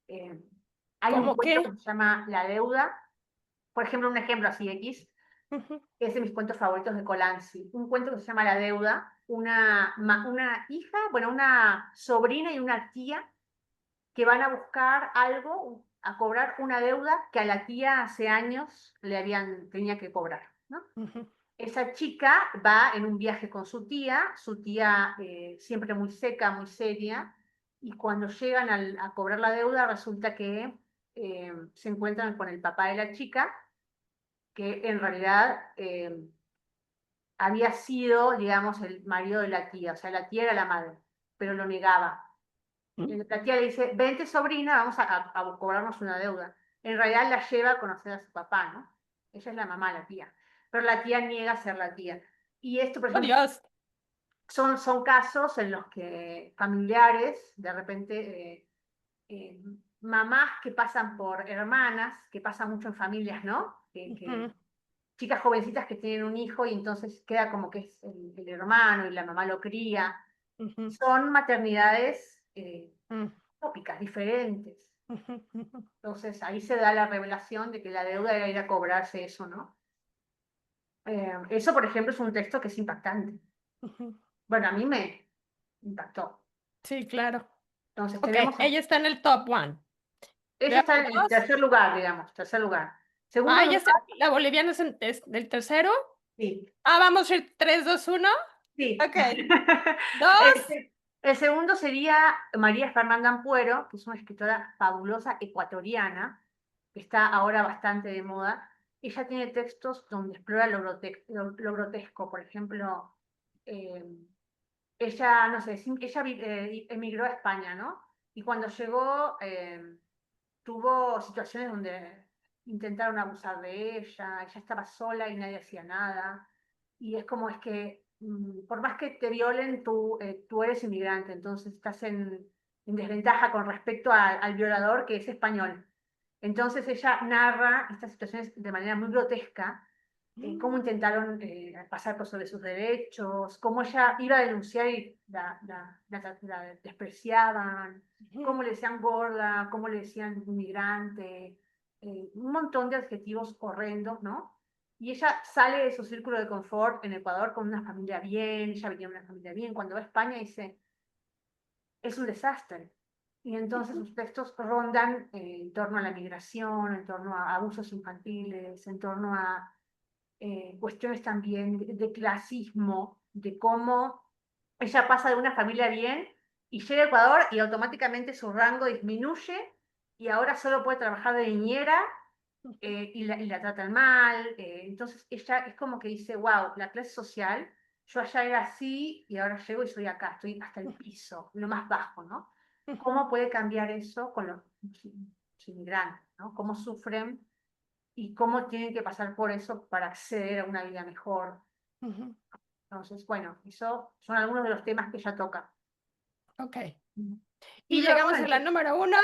Eh, hay un ¿Cómo cuento que qué? se llama La deuda, por ejemplo, un ejemplo así X. Ujú, Es de mis cuentos favoritos de Colanzi. Un cuento que se llama La deuda. Una hija, bueno, una sobrina y una tía que van a buscar algo, a cobrar una deuda que a la tía hace años tenía que cobrar, ¿no? ujú, Esa chica va en un viaje con su tía siempre muy seca, muy seria, y cuando llegan a cobrar la deuda resulta que se encuentran con el papá de la chica, que en realidad había sido, digamos, el marido de la tía, o sea, la tía era la madre, pero lo negaba. La tía le dice, vente sobrina, vamos a cobrarnos una deuda. En realidad la lleva a conocer a su papá, ¿no? Ella es la mamá, la tía. Pero la tía niega ser la tía. Y esto, por oh, ejemplo, Dios. son casos en los que familiares, de repente, eh, mamás que pasan por hermanas, que pasan mucho en familias, ¿no? Ujú, Chicas jovencitas que tienen un hijo y entonces queda como que es el hermano y la mamá lo cría. ujú, Son maternidades mm, tópicas, diferentes. ujú, ujú, Entonces ahí se da la revelación de que la deuda era ir a cobrarse eso, ¿no? Eso, por ejemplo, es un texto que es impactante. ujú. Bueno, a mí me impactó. Sí, claro. Entonces Ok, tenemos, ella está en el top one. ella Veamos está en el dos. tercer lugar, digamos, tercer lugar. Segundo Ah, ella lugar, está, la boliviana es del tercero. sí, Ah, vamos a ir 3, 2, 1. sí. Ok. Dos. El segundo sería María Fernanda Ampuero, que es una escritora fabulosa ecuatoriana, que está ahora bastante de moda. Ella tiene textos donde explora lo grotesco. Por ejemplo, eh, ella, no sé, ella emigró a España, ¿no? Y cuando llegó, tuvo situaciones donde intentaron abusar de ella estaba sola y nadie hacía nada. Y es como es que, por más que te violen, tú eres inmigrante, entonces estás en desventaja con respecto al violador que es español. Entonces ella narra estas situaciones de manera muy grotesca, cómo intentaron pasar por sobre sus derechos, cómo ella iba a denunciar y la despreciaban, Ujú, cómo le decían gorda, cómo le decían inmigrante, un montón de adjetivos horrendos, ¿no? Y ella sale de su círculo de confort en Ecuador con una familia bien, ella venía de una familia bien, cuando va a España dice, es un desastre. Y entonces ujú, sus textos rondan en torno a la migración, en torno a abusos infantiles, en torno a cuestiones también de clasismo, de cómo ella pasa de una familia bien y llega a Ecuador y automáticamente su rango disminuye y ahora solo puede trabajar de niñera ujú, y la tratan mal. Entonces ella es como que dice, wow, la clase social, yo allá era así y ahora llego y soy acá, estoy hasta el piso, lo más bajo, ¿no? ujú, ¿Cómo puede cambiar eso con los inmigrantes, ¿no? ¿Cómo sufren y cómo tienen que pasar por eso para acceder a una vida mejor? ujú. Entonces, bueno, eso son algunos de los temas que ella toca. Ok. Y Y luego, llegamos a la número uno.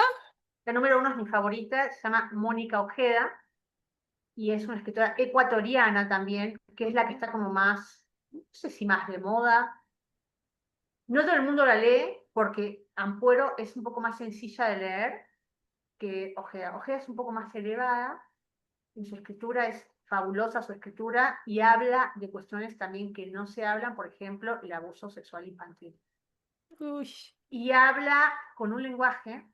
la número uno es mi favorita, se llama Mónica Ojeda, y es una escritora ecuatoriana también, que es la que Ujú, está como más, no sé si más de moda. No todo el mundo la lee porque Ampuero es un poco más sencilla de leer que Ojeda. Ojeda es un poco más elevada, en su escritura es fabulosa su escritura y habla de cuestiones también que no se hablan, por ejemplo, el abuso sexual infantil. uy, Y habla con un lenguaje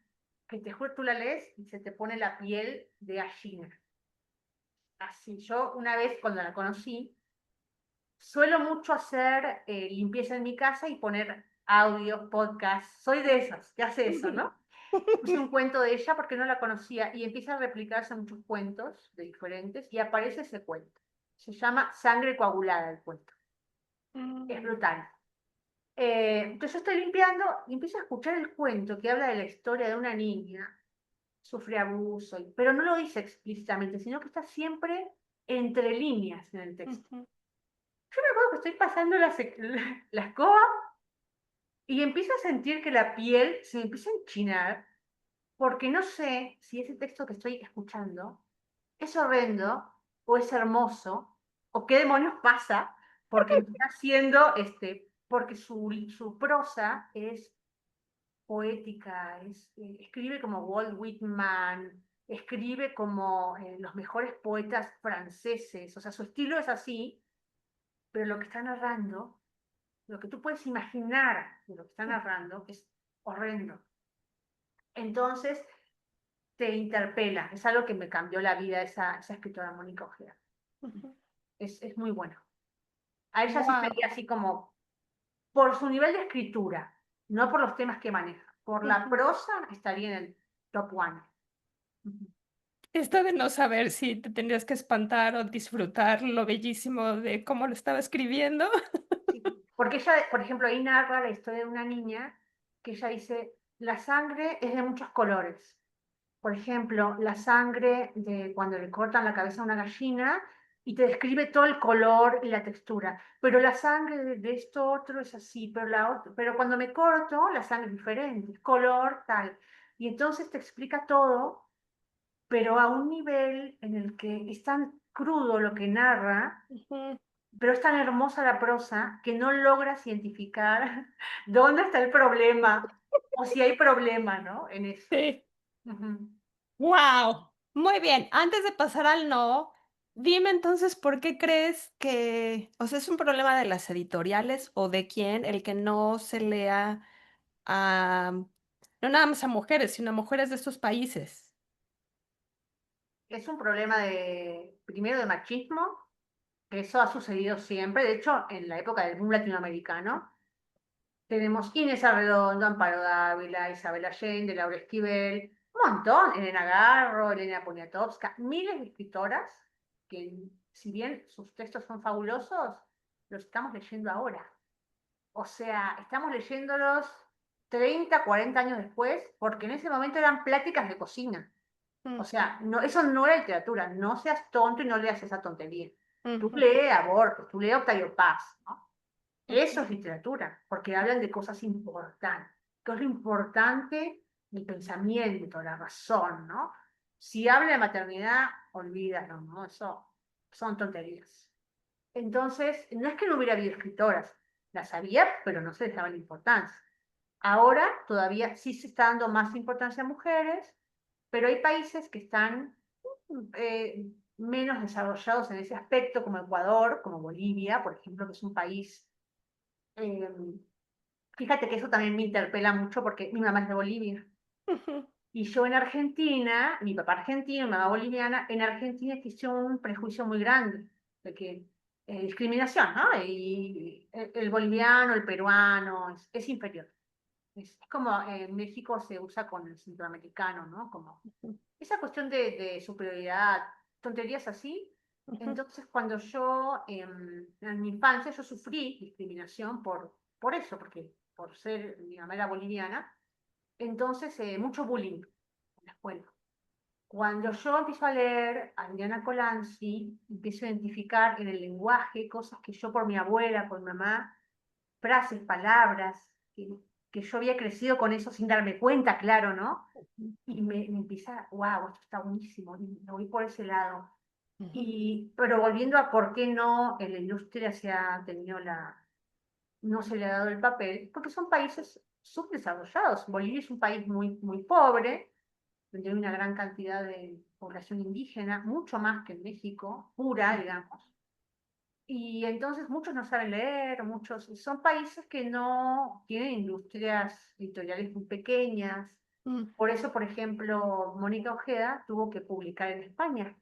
que te juro, tú la lees y se te pone la piel de gallina. Así, yo una vez cuando la conocí, suelo mucho hacer limpieza en mi casa y poner audio, podcast. Soy de esas que hace eso, ujú, ¿no? Puse un cuento de ella porque no la conocía y empieza a replicarse muchos cuentos de diferentes y aparece ese cuento. Se llama Sangre coagulada el cuento. Es mm, brutal. Entonces yo estoy limpiando y empiezo a escuchar el cuento que habla de la historia de una niña, sufre abuso, pero no lo dice explícitamente, sino que está siempre entre líneas en el texto. ujú, Yo me acuerdo que estoy pasando la escoba y empiezo a sentir que la piel se me empieza a enchinar porque no sé si ese texto que estoy escuchando es horrendo o es hermoso o qué demonios pasa porque me está haciendo, porque su prosa es poética, escribe como Walt Whitman, escribe como los mejores poetas franceses, o sea, su estilo es así, pero lo que está narrando, lo que tú puedes imaginar de lo que está narrando es horrendo. Entonces, te interpela, es algo que me cambió la vida esa escritora Mónica Ojeda. Es muy bueno. A ella sí Wow. sería así como por su nivel de escritura, no por los temas que maneja. Por la prosa estaría en el top one. Esto de no saber si te tendrías que espantar o disfrutar lo bellísimo de cómo lo estaba escribiendo. Sí, porque ella, por ejemplo, ahí narra la historia de una niña que ella dice, la sangre es de muchos colores. Por ejemplo, la sangre de cuando le cortan la cabeza a una gallina y te describe todo el color y la textura. Pero la sangre de esto otro es así, pero cuando me corto, la sangre es diferente, color tal. Y entonces te explica todo, pero a un nivel en el que es tan crudo lo que narra, Ujú. pero es tan hermosa la prosa que no logras identificar dónde está el problema o si hay problema, ¿no? En eso. Sí. Ujú. Wow. Muy bien. Antes de pasar al no, dime entonces por qué crees que, o sea, es un problema de las editoriales o de quién el que no se lea a, no nada más a mujeres, sino a mujeres de estos países. Es un problema primero de machismo, que eso ha sucedido siempre. De hecho, en la época del boom latinoamericano, tenemos Inés Arredondo, Amparo Dávila, Isabel Allende, Laura Esquivel, un montón, Elena Garro, Elena Poniatowska, miles de escritoras que, si bien sus textos son fabulosos, los estamos leyendo ahora. O sea, estamos leyéndolos 30, 40 años después, porque en ese momento eran pláticas de cocina. O Mm, sea, no, eso no era literatura. No seas tonto y no leas esa tontería. Tú ujú, lee a Borges, tú lee a Octavio Paz, ¿no? Eso ujú, es literatura, porque hablan de cosas importantes. ¿Qué es lo importante? El pensamiento, la razón, ¿no? Si habla de maternidad, olvídalo, ¿no? Eso son tonterías. Entonces, no es que no hubiera habido escritoras, las había, pero no se les daba la importancia. Ahora todavía sí se está dando más importancia a mujeres, pero hay países que están eh, menos desarrollados en ese aspecto, como Ecuador, como Bolivia, por ejemplo, que es un país. eh, Fíjate que eso también me interpela mucho porque mi mamá es de Bolivia. ujú, Y yo en Argentina, mi papá argentino, mi mamá boliviana, en Argentina existe un prejuicio muy grande de que discriminación, ¿no? Y el boliviano, el peruano, es inferior. Es como en México se usa con el centroamericano, ¿no? Como esa cuestión de superioridad, tonterías así. ujú, Entonces, cuando yo en mi infancia yo sufrí discriminación por eso, porque por ser, mi mamá era boliviana, entonces mucho bullying en la escuela. Cuando yo empiezo a leer a Diana Colanzi, empiezo a identificar en el lenguaje cosas que yo por mi abuela, por mi mamá, frases, palabras, que yo había crecido con eso sin darme cuenta, claro, ¿no? Y me empieza, wow, esto está buenísimo, y me voy por ese lado. ujú, Pero volviendo a por qué no en la industria no se le ha dado el papel, porque son países subdesarrollados. Bolivia es un país muy, muy pobre, donde hay una gran cantidad de población indígena, mucho más que en México, pura, digamos. Y entonces muchos no saben leer, muchos son países que no tienen industrias editoriales muy pequeñas. mm, Por eso, por ejemplo, Mónica Ojeda tuvo que publicar en España,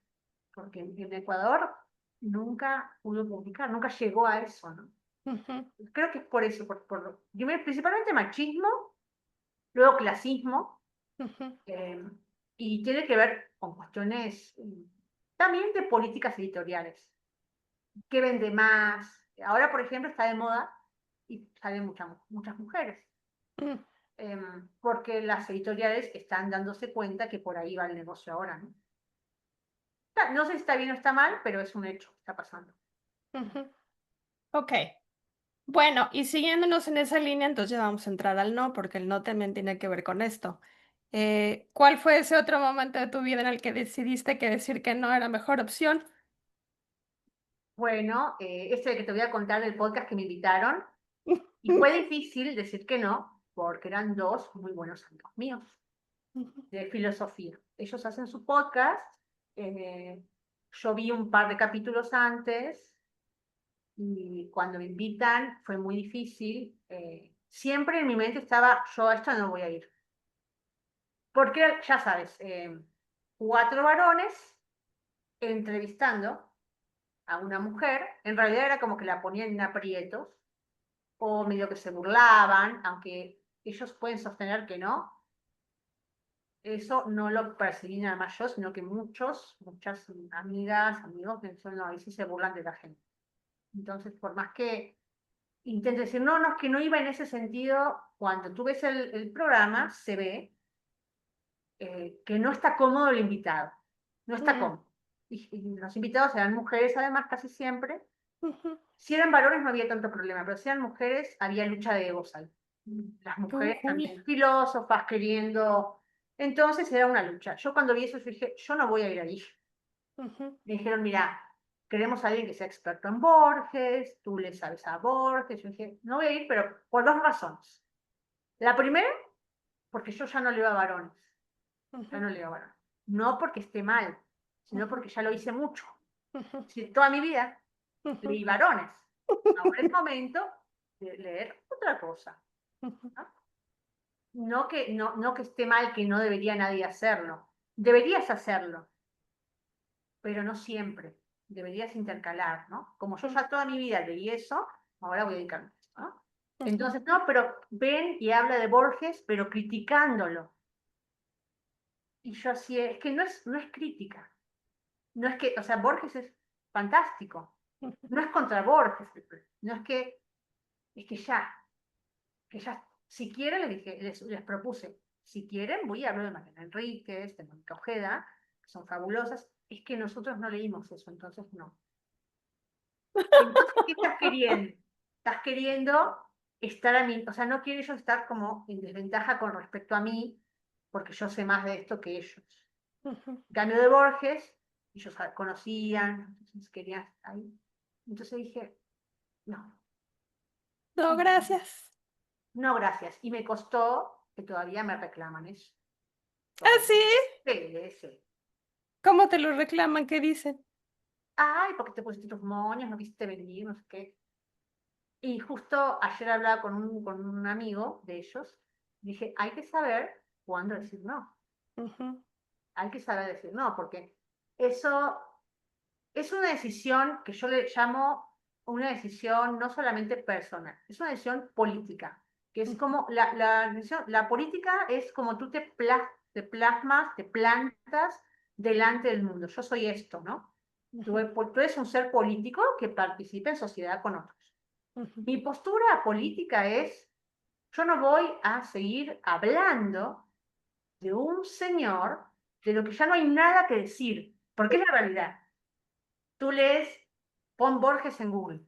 porque en Ecuador nunca pudo publicar, nunca llegó a eso, ¿no? ujú, Creo que es por eso, primero, principalmente machismo, luego clasismo, ujú, eh, y tiene que ver con cuestiones también de políticas editoriales. ¿Qué vende más? Ahora, por ejemplo, está de moda y salen muchas mujeres, mm. porque las editoriales están dándose cuenta que por ahí va el negocio ahora, ¿no? No sé si está bien o está mal, pero es un hecho, está pasando. Ujú. Ok. Bueno, y siguiéndonos en esa línea, entonces ya vamos a entrar al no, porque el no también tiene que ver con esto. ¿Cuál fue ese otro momento de tu vida en el que decidiste que decir que no era mejor opción? Bueno, este de que te voy a contar del podcast que me invitaron, y fue difícil decir que no, porque eran dos muy buenos amigos míos. ujú, de filosofía. Ellos hacen su podcast, eh, yo vi un par de capítulos antes y cuando me invitan fue muy difícil. Siempre en mi mente estaba, yo a esto no voy a ir. Porque, ya sabes, cuatro varones entrevistando a una mujer, en realidad era como que la ponían en aprietos, o medio que se burlaban, aunque ellos pueden sostener que no. Eso no lo percibí nada más yo, sino que muchas amigas, amigos, me dicen, no, ahí sí se burlan de la gente. Entonces, por más que intente decir, no, no, es que no iba en ese sentido, cuando tú ves el programa, se ve que no está cómodo el invitado, no está ya, cómodo. Y los invitados eran mujeres, además, casi siempre. ujú, Si eran varones no había tanto problema, pero si eran mujeres había lucha de egos ahí. Las mujeres ya, también filósofas queriendo. Entonces era una lucha. Yo cuando vi eso dije, yo no voy a ir ahí. ujú, Me dijeron, mira, queremos a alguien que sea experto en Borges, tú le sabes a Borges. Yo dije, no voy a ir, pero por dos razones. La primera, porque yo ya no leo a varones, ya ujú, no leo a varones. No porque esté mal, sino ujú, porque ya lo hice mucho. ujú, Si toda mi vida ujú, leí varones. Ahora es momento de leer otra cosa. ujú, ¿No? No que esté mal, que no debería nadie hacerlo. Deberías hacerlo, pero no siempre. Deberías intercalar, ¿no? Como yo ya toda mi vida leí eso, ahora voy a dedicarme a esto, ¿no? ujú, Entonces, no, pero ven y habla de Borges, pero criticándolo. Y yo así, es que no es crítica. No es que, o sea, Borges es fantástico. ujú, No es contra Borges, no es que ya, si quieren, les propuse, si quieren, voy a hablar de Mariana Enríquez, de Mónica Ojeda, que son fabulosas. Es que nosotros no leímos eso, entonces no. Entonces, ¿qué estás queriendo? Estás queriendo estar a mí, o sea, no quiero yo estar como en desventaja con respecto a mí, porque yo sé más de esto que ellos. ujú. En cambio de Borges, ellos conocían, entonces querían estar ahí. Entonces dije, no, No, gracias. no, gracias. Y me costó que todavía me reclaman eso. Ah, sí. Todavía. Sí, sí. ¿Cómo te lo reclaman? ¿Qué dicen? Ay, porque te pusiste tus moños, no viste venir, no sé qué. Y justo ayer hablaba con un amigo de ellos, dije, hay que saber cuándo decir no. Ujú, Hay que saber decir no, porque eso es una decisión que yo le llamo una decisión no solamente personal, es una decisión política, que es ujú, como la política es como tú te plasmas, te plantas delante del mundo. Yo soy esto, ¿no? ujú, Tú eres un ser político que participa en sociedad con otros. ujú, Mi postura política es, yo no voy a seguir hablando de un señor de lo que ya no hay nada que decir, porque es la realidad. Tú lees, pon Borges en Google,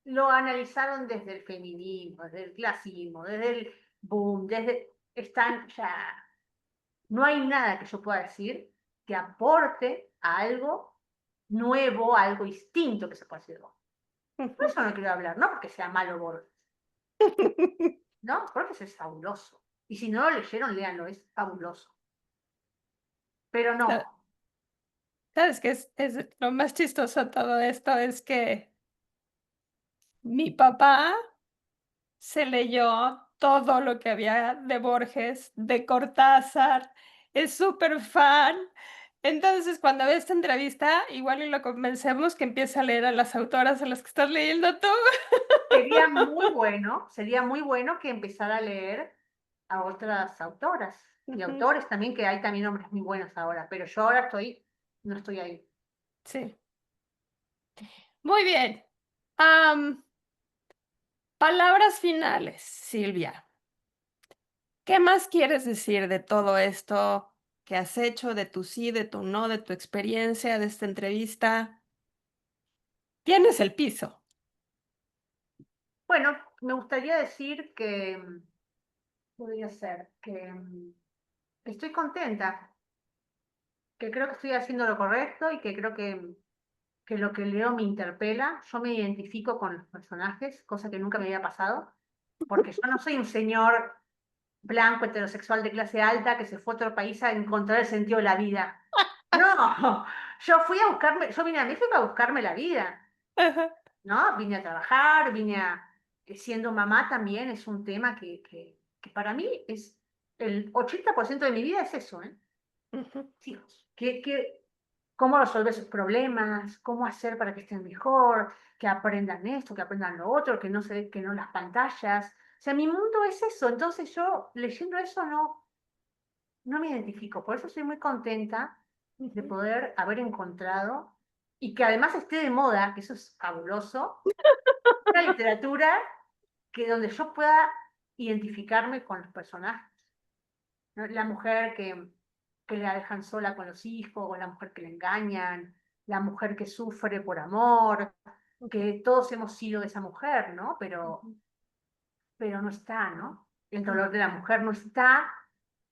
lo analizaron desde el feminismo, desde el clasismo, desde el boom, están ya, no hay nada que yo pueda decir que aporte a algo nuevo, a algo distinto que se pueda decir. Por ujú. eso no quiero hablar, no porque sea malo Borges, no, Borges es fabuloso. Y si no lo leyeron, léanlo, es fabuloso. Pero Sa- no, ¿Sabes qué es lo más chistoso de todo esto? Es que mi papá se leyó todo lo que había de Borges, de Cortázar, es súper fan. Entonces, cuando ve esta entrevista, igual y lo convencemos que empiece a leer a las autoras a las que estás leyendo tú. sería muy bueno que empezara a leer a otras autoras y Ujú, autores también, que hay también hombres muy buenos ahora, pero yo ahora no estoy ahí. sí, muy bien. Am, Palabras finales, Silvia. ¿Qué más quieres decir de todo esto que has hecho, de tu sí, de tu no, de tu experiencia, de esta entrevista? Tienes el piso. Bueno, me gustaría decir que podría ser que estoy contenta, que creo que estoy haciendo lo correcto y que creo que lo que leo me interpela. Yo me identifico con los personajes, cosa que nunca me había pasado, porque yo no soy un señor blanco, heterosexual de clase alta, que se fue a otro país a encontrar el sentido de la vida. No, yo vine a México a buscarme la vida, Ajá, ¿no? Vine a trabajar, siendo mamá también es un tema que para mí es el 80% de mi vida es eso, ¿eh? ujú, Hijos. ¿Cómo resolver sus problemas? ¿Cómo hacer para que estén mejor? Que aprendan esto, que aprendan lo otro, que no las pantallas. O sea, mi mundo es eso. Entonces yo leyendo eso no me identifico. Por eso estoy muy contenta de ujú. poder haber encontrado y que además esté de moda, que eso es fabuloso, una literatura que donde yo pueda identificarme con los personajes, ¿no? La mujer que la dejan sola con los hijos, o la mujer que le engañan, la mujer que sufre por amor, que todos hemos sido esa mujer, ¿no? Pero no está, ¿no? El dolor de la mujer no está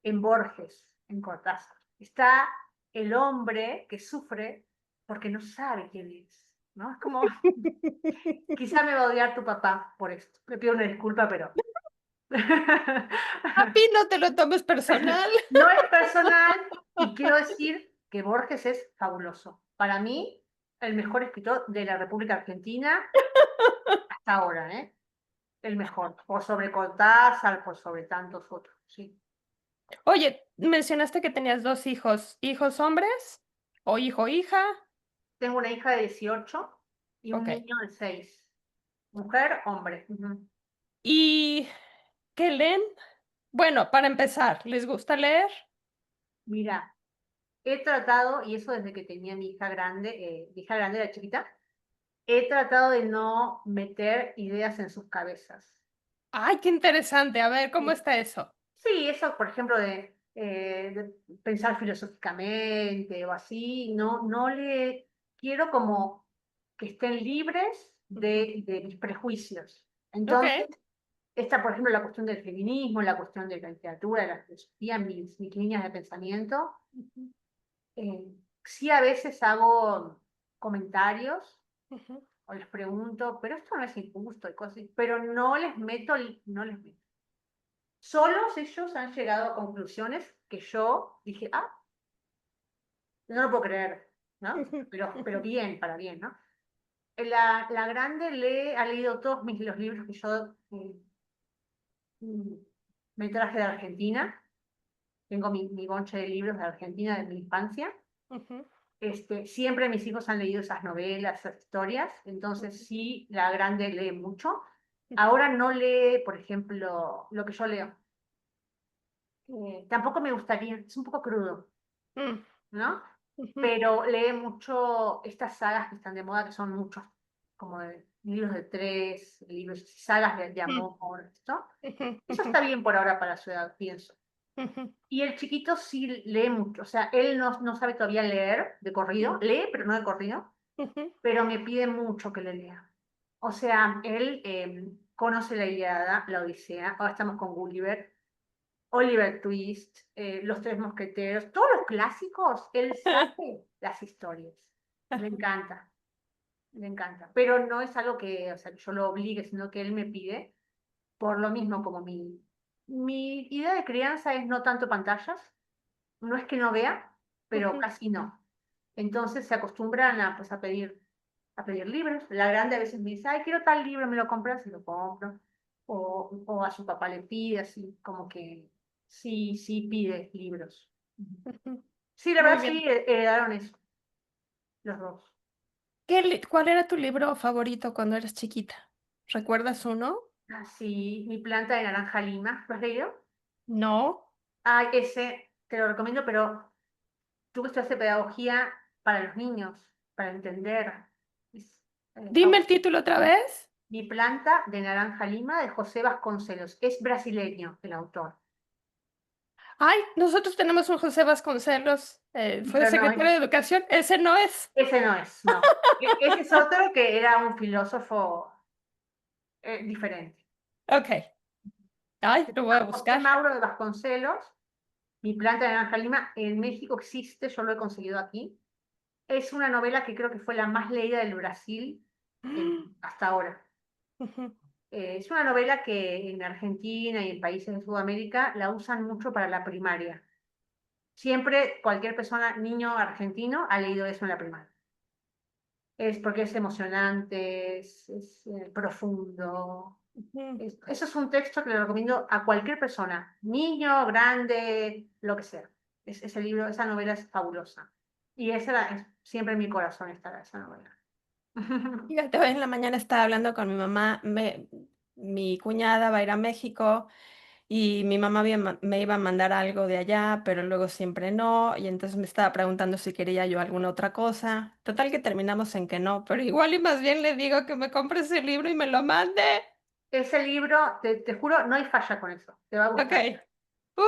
en Borges, en Cortázar. Está el hombre que sufre porque no sabe quién es, ¿no? Es como, quizá me va a odiar tu papá por esto. Le pido una disculpa, pero Papi, no te lo tomes personal. no es personal y quiero decir que Borges es fabuloso. Para mí, el mejor escritor de la República Argentina hasta ahora, ¿eh? El mejor, por sobre Cortázar, por sobre tantos otros, sí. Oye, mencionaste que tenías dos hijos. ¿Hijos hombres? ¿O hijo, hija? Tengo una hija de 18 y un Ok. niño de 6. Mujer, hombre. Ujú. ¿Y qué leen? Bueno, para empezar, ¿les gusta leer? Mira, he tratado, y eso desde que tenía mi hija grande era chiquita, he tratado de no meter ideas en sus cabezas. Ay, qué interesante. A ver, ¿cómo Sí, está eso? sí, eso, por ejemplo, de pensar filosóficamente o así, no le quiero como que estén libres Ujú. de mis prejuicios. Ok. Entonces, esta, por ejemplo, la cuestión del feminismo, la cuestión de la literatura, de la filosofía, mis líneas de pensamiento, Ujú, eh, sí a veces hago comentarios ujú, o les pregunto, pero esto no es injusto y cosas, así, pero no les meto. Solos ellos han llegado a conclusiones que yo dije, ah, no lo puedo creer, ¿no? ujú, Pero ujú, bien, para bien, ¿no? La grande ha leído todos los libros que yo mm, me traje de Argentina. Tengo mi bonche de libros de Argentina de mi infancia. ujú, Siempre mis hijos han leído esas novelas, esas historias, entonces sí, la grande lee mucho. ujú, Ahora no lee, por ejemplo, lo que yo leo. Tampoco me gustaría, es un poco crudo, mm, ¿no? ujú, Pero lee mucho estas sagas que están de moda, que son muchos, como de libros de tres, libros, sagas de mm, amor, ¿esto? ujú, Eso ujú, está bien por ahora para su edad, pienso. ujú, Y el chiquito sí lee mucho, o sea, él no sabe todavía leer de corrido, mm, lee, pero no de corrido, ujú, pero me pide mucho que le lea. O sea, él conoce la Ilíada, la Odisea, ahora estamos con Gulliver, Oliver Twist, Los Tres Mosqueteros, todos los clásicos, él sabe las historias. Le encanta. Pero no es algo que, o sea, que yo lo obligue, sino que él me pide, por lo mismo como mi idea de crianza es no tanto pantallas, no es que no vea, pero ujú, casi no. Entonces se acostumbran pues, a pedir libros. La grande a veces me dice, ay, quiero tal libro, me lo compras y lo compro. O a su papá le pide, así como que sí, sí pide libros. ujú. Sí, la Muy verdad sí bien. heredaron eso, los dos. ¿Cuál era tu libro favorito cuando eras chiquita? ¿Recuerdas uno? Así, mi planta de naranja lima, ¿lo has leído? No. Ay, ese te lo recomiendo, pero tú que estudiaste pedagogía para los niños, para entender. Es, Dime el título otra vez. Mi planta de naranja lima de José Vasconcelos. Es brasileño el autor, Ay, nosotros tenemos un José Vasconcelos, fue pero no es, secretario de Educación. Ese no es. ese no es, no. Ese es otro que era un filósofo diferente. Ok. Ay, Se lo voy a llama José buscar. Mauro de Vasconcelos. Mi planta de naranja lima en México existe, yo lo he conseguido aquí. Es una novela que creo que fue la más leída del Brasil Mm, hasta ahora. ujú. Es una novela que en Argentina y en países de Sudamérica la usan mucho para la primaria. Siempre cualquier persona, niño argentino, ha leído eso en la primaria. Es porque es emocionante, es profundo. Ujú. Eso es un texto que le recomiendo a cualquier persona, niño, grande, lo que sea. Ese libro, esa novela es fabulosa. Y siempre en mi corazón estará esa novela. Fíjate, hoy en la mañana estaba hablando con mi mamá, mi cuñada va a ir a México y mi mamá me iba a mandar algo de allá, pero luego siempre no, y entonces me estaba preguntando si quería yo alguna otra cosa. Total que terminamos en que no, pero igual y más bien le digo que me compre ese libro y me lo mande. Ese libro, te juro, no hay falla con eso. Te va a Ok. gustar.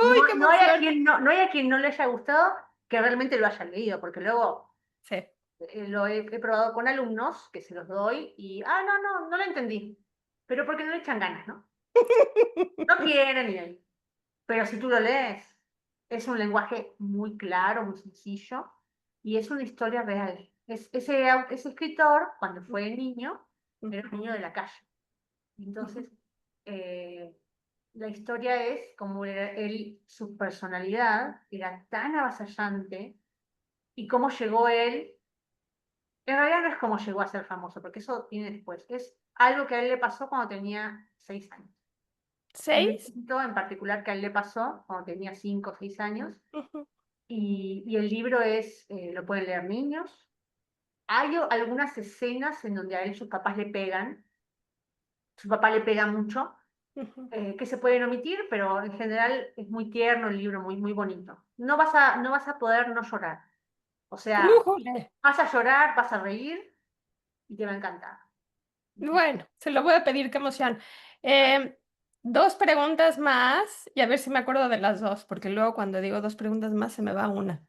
No, Uy, qué no hay a emoción. quien no hay a quien no le haya gustado que realmente lo haya leído, porque luego Sí. he probado con alumnos que se los doy y, no lo entendí. Pero porque no le echan ganas, ¿no? No quieren y ahí. Pero si tú lo lees, es un lenguaje muy claro, muy sencillo y es una historia real. Ese escritor, cuando fue niño, era un niño de la calle. Entonces, eh, la historia es como era él, su personalidad era tan avasallante y cómo llegó él. En realidad no es cómo llegó a ser famoso, porque eso viene después. Es algo que a él le pasó cuando tenía 6 años. Un ¿Seis? evento en particular que a él le pasó cuando tenía 5 o 6 años. Ujú, Y el libro lo pueden leer niños. Hay algunas escenas en donde a él sus papás le pegan. Su papá le pega mucho, ujú. que se pueden omitir, pero en general es muy tierno el libro, muy, muy bonito. No vas a poder no llorar. O sea, ¡Újule! vas a llorar, vas a reír y te va a encantar. Bueno, se lo voy a pedir, qué emoción. Em, Dos preguntas más y a ver si me acuerdo de las dos, porque luego cuando digo dos preguntas más se me va una.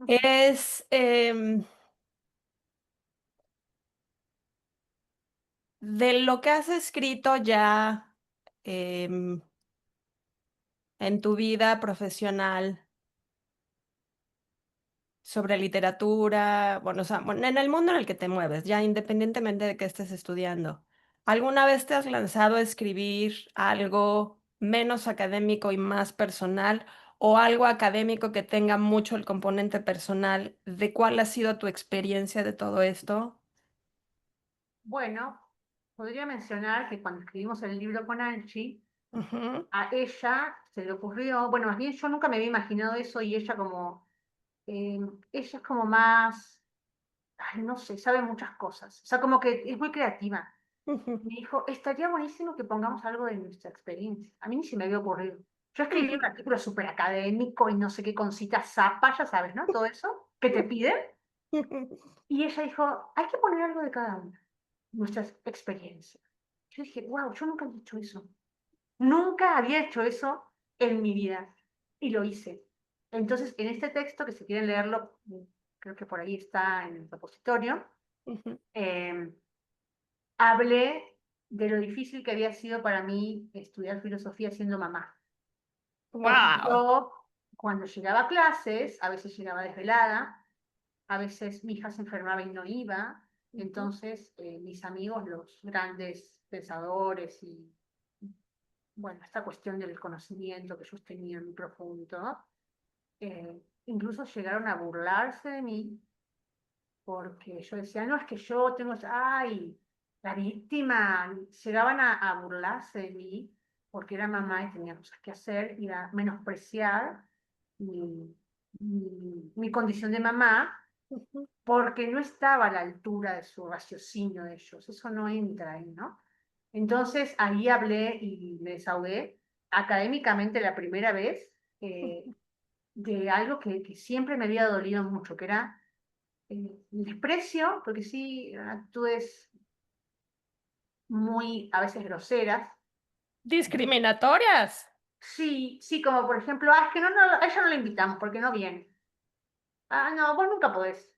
Es de lo que has escrito ya em, en tu vida profesional sobre literatura, bueno, o sea, bueno, en el mundo en el que te mueves, ya independientemente de que estés estudiando. ¿Alguna vez te has lanzado a escribir algo menos académico y más personal o algo académico que tenga mucho el componente personal? ¿De cuál ha sido tu experiencia de todo esto? Bueno, podría mencionar que cuando escribimos el libro con Angie, Ujú, a ella se le ocurrió, bueno, más bien yo nunca me había imaginado eso y ella es como más, ay, no sé, sabe muchas cosas, o sea, como que es muy creativa. ujú, Me dijo, estaría buenísimo que pongamos algo de nuestra experiencia. A mí ni se me había ocurrido. Yo escribí ujú, un artículo súper académico y no sé qué concita zapa, ya sabes, ¿no? Todo eso que te piden. ujú, Y ella dijo, hay que poner algo de cada una, nuestras experiencias. Yo dije, wow, yo nunca he hecho eso. Nunca había hecho eso en mi vida. Y lo hice. Entonces, en este texto, que si quieren leerlo, creo que por ahí está en el repositorio, ujú. eh, hablé de lo difícil que había sido para mí estudiar filosofía siendo mamá. Porque Wow. yo, cuando llegaba a clases, a veces llegaba desvelada, a veces mi hija se enfermaba y no iba. Entonces, mis amigos, los grandes pensadores y, bueno, esta cuestión del conocimiento que ellos tenían muy profundo, incluso llegaron a burlarse de mí porque yo decía, no, es que yo tengo, ay, la víctima, llegaban a burlarse de mí porque era mamá y tenía cosas que hacer y a menospreciar mi condición de mamá Ujú, porque no estaba a la altura de su raciocinio de ellos, eso no entra ahí, ¿no? Entonces ahí hablé y me desahogué académicamente la primera vez de algo que siempre me había dolido mucho, que era el desprecio, porque sí, actitudes muy a veces groseras. discriminatorias. Sí, sí, como por ejemplo, es que a ella no la invitamos porque no viene. Ah, no, vos nunca podés.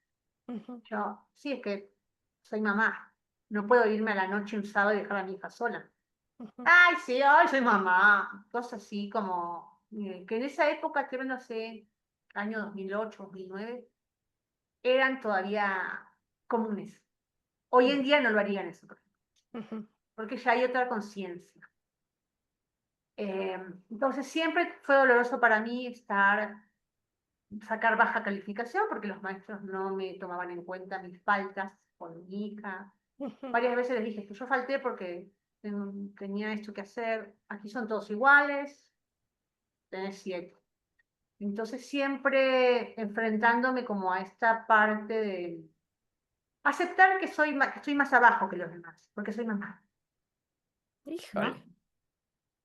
Ujú, Yo, sí, es que soy mamá. No puedo irme a la noche un sábado y dejar a mi hija sola. ujú, Ay, sí, ay, soy mamá. Cosas así como, que en esa época, creo, no sé, año 2008, 2009, eran todavía comunes. Hoy en día no lo harían eso, por ejemplo. ujú. porque ya hay otra conciencia. Eh, entonces siempre fue doloroso para mí sacar baja calificación porque los maestros no me tomaban en cuenta mis faltas por mi hija. Ujú. Varias veces les dije que yo falté porque tenía esto que hacer, aquí son todos iguales, tenés 7. Entonces siempre enfrentándome como a esta parte de aceptar que estoy más abajo que los demás, porque soy mamá, ¿no? Híjole.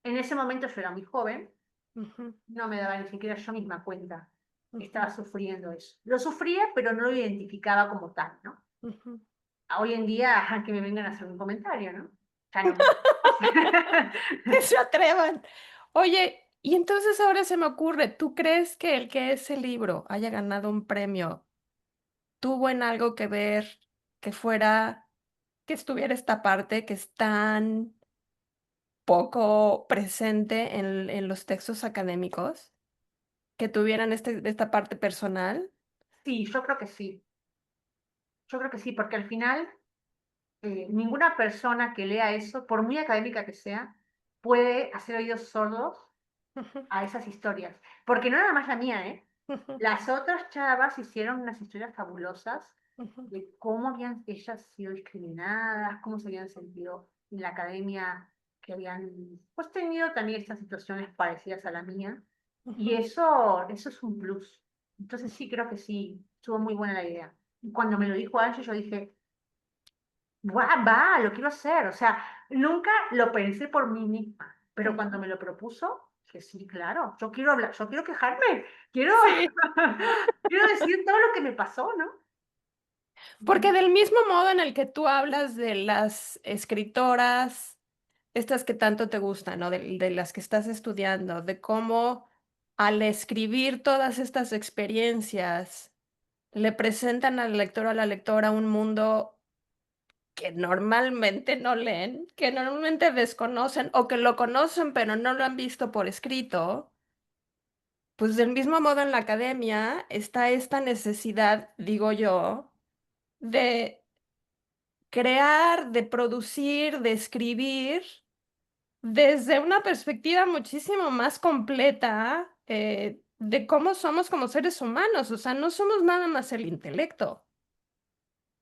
En ese momento yo era muy joven, Ujú, no me daba ni siquiera yo misma cuenta que ujú, estaba sufriendo eso. Lo sufría, pero no lo identificaba como tal, ¿no? ujú. Hoy en día, ajá, que me vengan a hacer un comentario, ¿no? Ya no me... Que se atrevan. Oye, y entonces ahora se me ocurre, ¿tú crees que el que ese libro haya ganado un premio tuvo en algo que ver que fuera, que estuviera esta parte que es tan poco presente en los textos académicos, que tuvieran esta parte personal? Sí, yo creo que sí. Yo creo que sí, porque al final ninguna persona que lea eso, por muy académica que sea, puede hacer oídos sordos Ujú, a esas historias. Porque no nada más la mía, ¿eh? ujú, Las otras chavas hicieron unas historias fabulosas ujú, de cómo habían ellas sido discriminadas, cómo se habían sentido en la academia, que habían pues tenido también estas situaciones parecidas a la mía. Y ujú, eso es un plus. Entonces sí, creo que sí, estuvo muy buena la idea. Y cuando me lo dijo Angie, yo dije, va, lo quiero hacer. O sea, nunca lo pensé por mí misma, pero cuando ujú. me lo propuso, que sí, claro, yo quiero hablar, yo quiero quejarme, quiero, Sí. quiero decir todo lo que me pasó, ¿no? Porque del mismo modo en el que tú hablas de las escritoras, estas que tanto te gustan, ¿no? De las que estás estudiando, de cómo al escribir todas estas experiencias le presentan al lector o a la lectora un mundo que normalmente no leen, que normalmente desconocen o que lo conocen pero no lo han visto por escrito, pues del mismo modo en la academia está esta necesidad, digo yo, de crear, de producir, de escribir desde una perspectiva muchísimo más completa de cómo somos como seres humanos. O sea, no somos nada más el intelecto.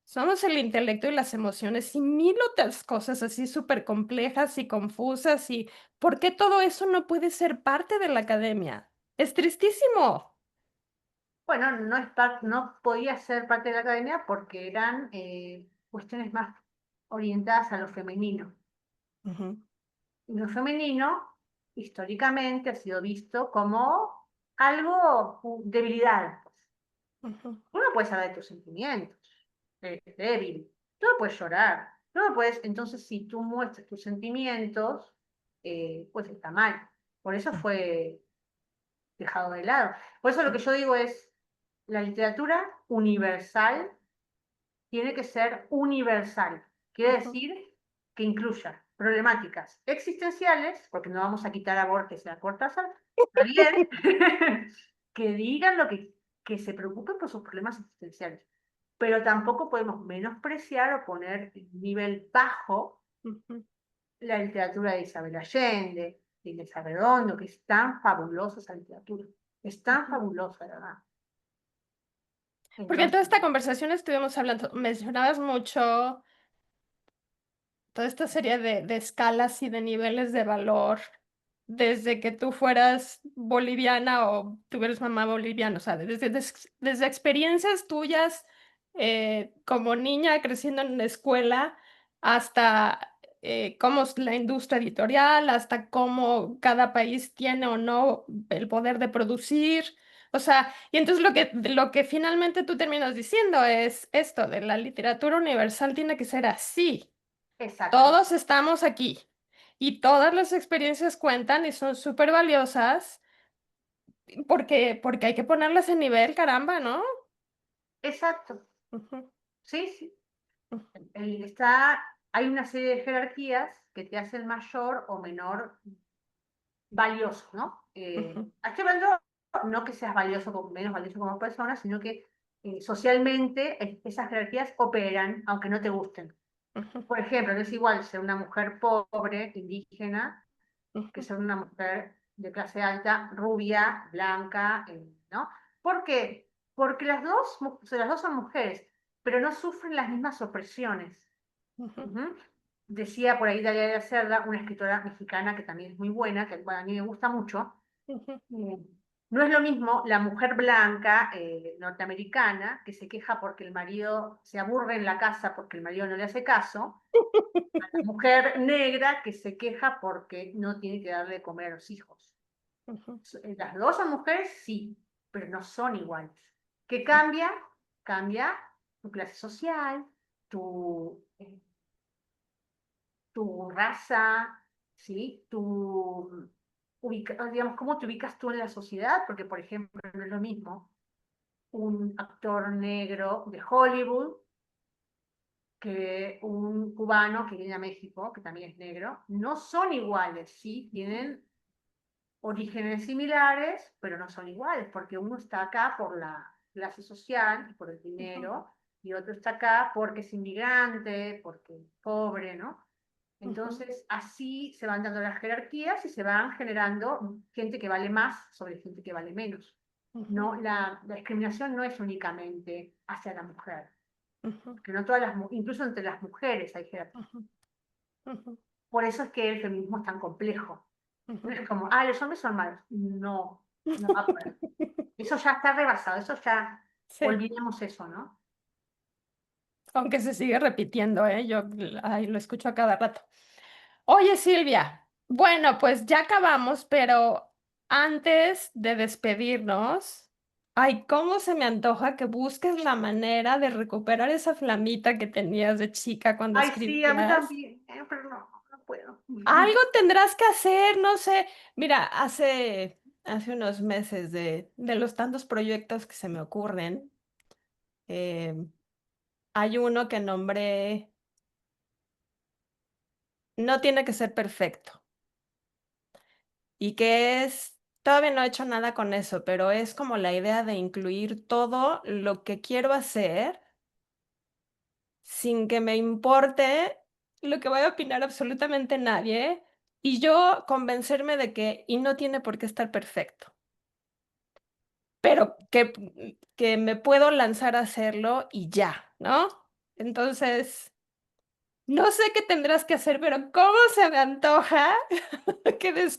Somos el intelecto y las emociones y mil otras cosas así súper complejas y confusas. ¿Y por qué todo eso no puede ser parte de la academia? Es tristísimo. Bueno, no podía ser parte de la academia porque eran cuestiones más orientadas a lo femenino. Ujú, Y lo femenino, históricamente, ha sido visto como algo, debilidad. ujú, Tú no puedes hablar de tus sentimientos, eres débil, tú no puedes llorar, tú no puedes, entonces si tú muestras tus sentimientos, pues está mal. Por eso fue dejado de lado. Por eso lo que yo digo es, la literatura universal tiene que ser universal. Quiere ujú, decir que incluya problemáticas existenciales, porque no vamos a quitar a Borges y a Cortázar, está bien, que digan que se preocupen por sus problemas existenciales. Pero tampoco podemos menospreciar o poner en nivel bajo ujú, la literatura de Isabel Allende, de Inés Arredondo, que es tan fabulosa esa literatura. Es tan ujú. fabulosa, la verdad. Porque en toda Entonces, esta conversación estuvimos hablando, mencionabas mucho toda esta serie de escalas y de niveles de valor, desde que tú fueras boliviana o tuvieras mamá boliviana, o sea, desde experiencias tuyas como niña creciendo en la escuela hasta cómo es la industria editorial, hasta cómo cada país tiene o no el poder de producir. O sea, y entonces lo que finalmente tú terminas diciendo es esto, de la literatura universal tiene que ser así. exacto. Todos estamos aquí y todas las experiencias cuentan y son súper valiosas porque hay que ponerlas en nivel, caramba, ¿no? Exacto. Ujú, Sí, sí. ujú, Hay una serie de jerarquías que te hacen mayor o menor valioso, ¿no? ujú, Estoy hablando no que seas valioso o menos valioso como persona, sino que socialmente esas jerarquías operan, aunque no te gusten. ujú, Por ejemplo, no es igual ser una mujer pobre, indígena, que ujú, ser una mujer de clase alta, rubia, blanca, ¿no? ¿Por qué? Porque o sea, las dos son mujeres, pero no sufren las mismas opresiones. ujú, Ujú. Decía por ahí Dalia de la Cerda, una escritora mexicana que también es muy buena, que bueno, a mí me gusta mucho. ujú, eh, no es lo mismo la mujer blanca norteamericana que se queja porque el marido se aburre en la casa porque el marido no le hace caso, a la mujer negra que se queja porque no tiene que darle de comer a los hijos. ujú, Las dos son mujeres, sí, pero no son iguales. ¿Qué cambia? Cambia tu clase social, tu, tu raza, ¿sí? Digamos, cómo te ubicas tú en la sociedad, porque, por ejemplo, no es lo mismo un actor negro de Hollywood que un cubano que viene a México, que también es negro. No son iguales, ¿sí? Tienen orígenes similares, pero no son iguales, porque uno está acá por la clase social y por el ujú, dinero, y otro está acá porque es inmigrante, porque es pobre, ¿no? ujú, Entonces, así se van dando las jerarquías y se van generando gente que vale más sobre gente que vale menos. ujú, No, la discriminación no es únicamente hacia la mujer, ujú, porque no todas incluso entre las mujeres hay jerarquías. ujú, ujú, Por eso es que el feminismo es tan complejo. No ujú. es como, ah, los hombres son malos. No, no va por ahí. Eso ya está rebasado, eso ya, Sí, olvidemos eso, ¿no? aunque se sigue repitiendo, ¿eh? Yo ay, lo escucho a cada rato. Oye, Silvia, bueno, pues ya acabamos, pero antes de despedirnos, ay, cómo se me antoja que busques la manera de recuperar esa flamita que tenías de chica cuando Ay, sí, a mí escribías. también, pero no, no puedo. Algo tendrás que hacer, no sé. Mira, hace unos meses de los tantos proyectos que se me ocurren, eh, hay uno que nombré, no tiene que ser perfecto, y que es, todavía no he hecho nada con eso, pero es como la idea de incluir todo lo que quiero hacer sin que me importe lo que vaya a opinar absolutamente nadie, y yo convencerme de que, y no tiene por qué estar perfecto. Pero que me puedo lanzar a hacerlo y ya, ¿no? Entonces, no sé qué tendrás que hacer, pero cómo se me antoja que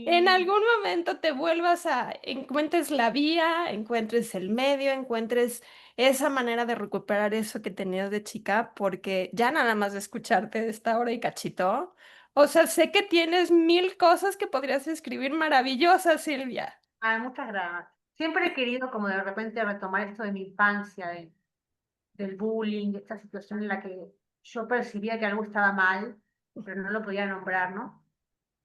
en Y algún momento te vuelvas encuentres la vía, encuentres el medio, encuentres esa manera de recuperar eso que tenías de chica, porque ya nada más de escucharte de esta hora y cachito, o sea, sé que tienes mil cosas que podrías escribir maravillosas, Silvia. ay, muchas gracias. Siempre he querido como de repente retomar esto de mi infancia, del bullying, de esta situación en la que yo percibía que algo estaba mal, pero no lo podía nombrar, ¿no?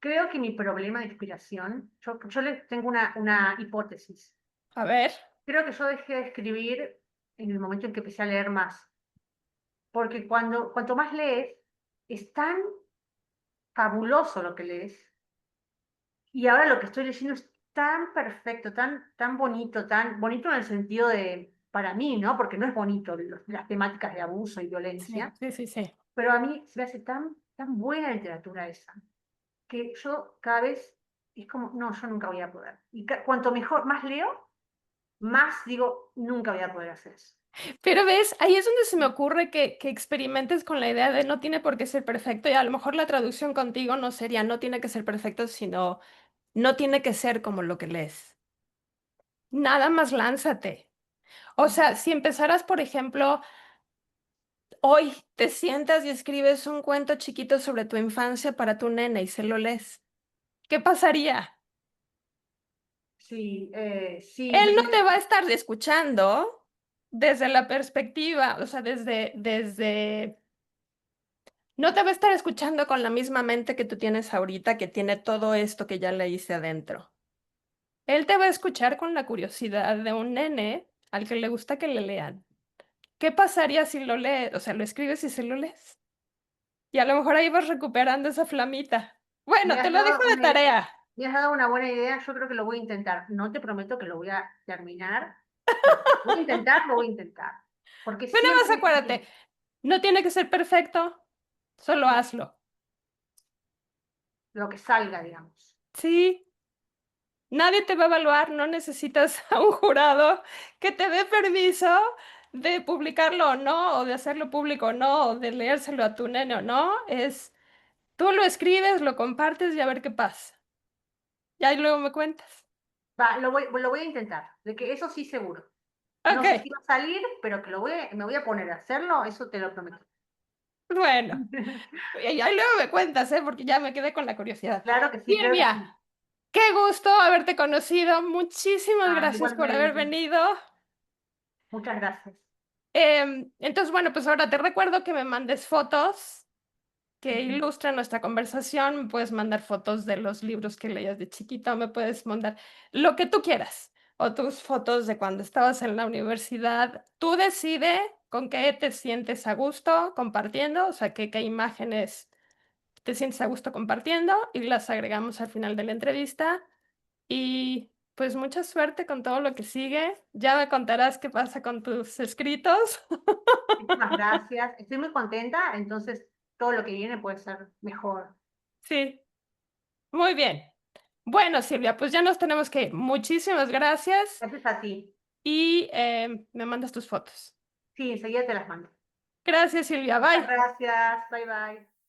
Creo que mi problema de inspiración, yo le tengo una hipótesis. A ver. Creo que yo dejé de escribir en el momento en que empecé a leer más, porque cuanto más lees, es tan fabuloso lo que lees, y ahora lo que estoy leyendo es tan perfecto, tan bonito, tan bonito en el sentido de, para mí, ¿no? Porque no es bonito las temáticas de abuso y Sí, violencia, sí, sí, sí. pero a mí se me hace tan buena literatura esa, que yo cada vez es como, no, yo nunca voy a poder. Y cuanto mejor, más leo, más digo, nunca voy a poder hacer eso. Pero ves, ahí es donde se me ocurre que experimentes con la idea de no tiene por qué ser perfecto y a lo mejor la traducción contigo no sería no tiene que ser perfecto, sino no tiene que ser como lo que lees. Nada más lánzate. O sea, si empezaras, por ejemplo, hoy te sientas y escribes un cuento chiquito sobre tu infancia para tu nena y se lo lees, ¿qué pasaría? Sí, sí, Él no te va a estar escuchando desde la perspectiva, o sea, no te va a estar escuchando con la misma mente que tú tienes ahorita, que tiene todo esto que ya le hice adentro. Él te va a escuchar con la curiosidad de un nene al que le gusta que le lean. ¿Qué pasaría si lo lees? O sea, lo escribes y se lo lees. Y a lo mejor ahí vas recuperando esa flamita. me Bueno, te has lo dejo dado de tarea. me has dado una buena idea, yo creo que lo voy a intentar. No te prometo que lo voy a terminar, pero lo voy a intentar, lo voy a intentar. Porque Bueno, más siempre, acuérdate, no tiene que ser perfecto. Solo hazlo. lo que salga, digamos. Sí, nadie te va a evaluar, no necesitas a un jurado que te dé permiso de publicarlo o no, o de hacerlo público o no, o de leérselo a tu nene o no. Es, tú lo escribes, lo compartes y a ver qué pasa. Y ahí luego me cuentas. Va, lo voy a intentar, de que eso sí seguro. No sé si Ok, va a salir, pero que me voy a poner a hacerlo, eso te lo prometo. bueno. Y ahí luego me cuentas, ¿eh? Porque ya me quedé con la curiosidad. Claro que sí, claro que Silvia, sí. qué gusto haberte conocido. Muchísimas Ah, gracias por haber igualmente. venido. Muchas gracias. Entonces, bueno, pues ahora te recuerdo que me mandes fotos que Ujú. ilustran nuestra conversación. Me puedes mandar fotos de los libros que leías de chiquita, o me puedes mandar lo que tú quieras. O tus fotos de cuando estabas en la universidad. Tú decide con qué te sientes a gusto compartiendo, o sea, qué imágenes te sientes a gusto compartiendo y las agregamos al final de la entrevista. Y pues mucha suerte con todo lo que sigue. Ya me contarás qué pasa con tus escritos. Muchísimas gracias. Estoy muy contenta, entonces todo lo que viene puede ser mejor. Sí, muy bien. Bueno, Silvia, pues ya nos tenemos que ir. Muchísimas gracias Gracias a ti. y me mandas tus fotos. Sí, enseguida te las mando. Gracias, Silvia. Muchas Bye. gracias. Bye bye.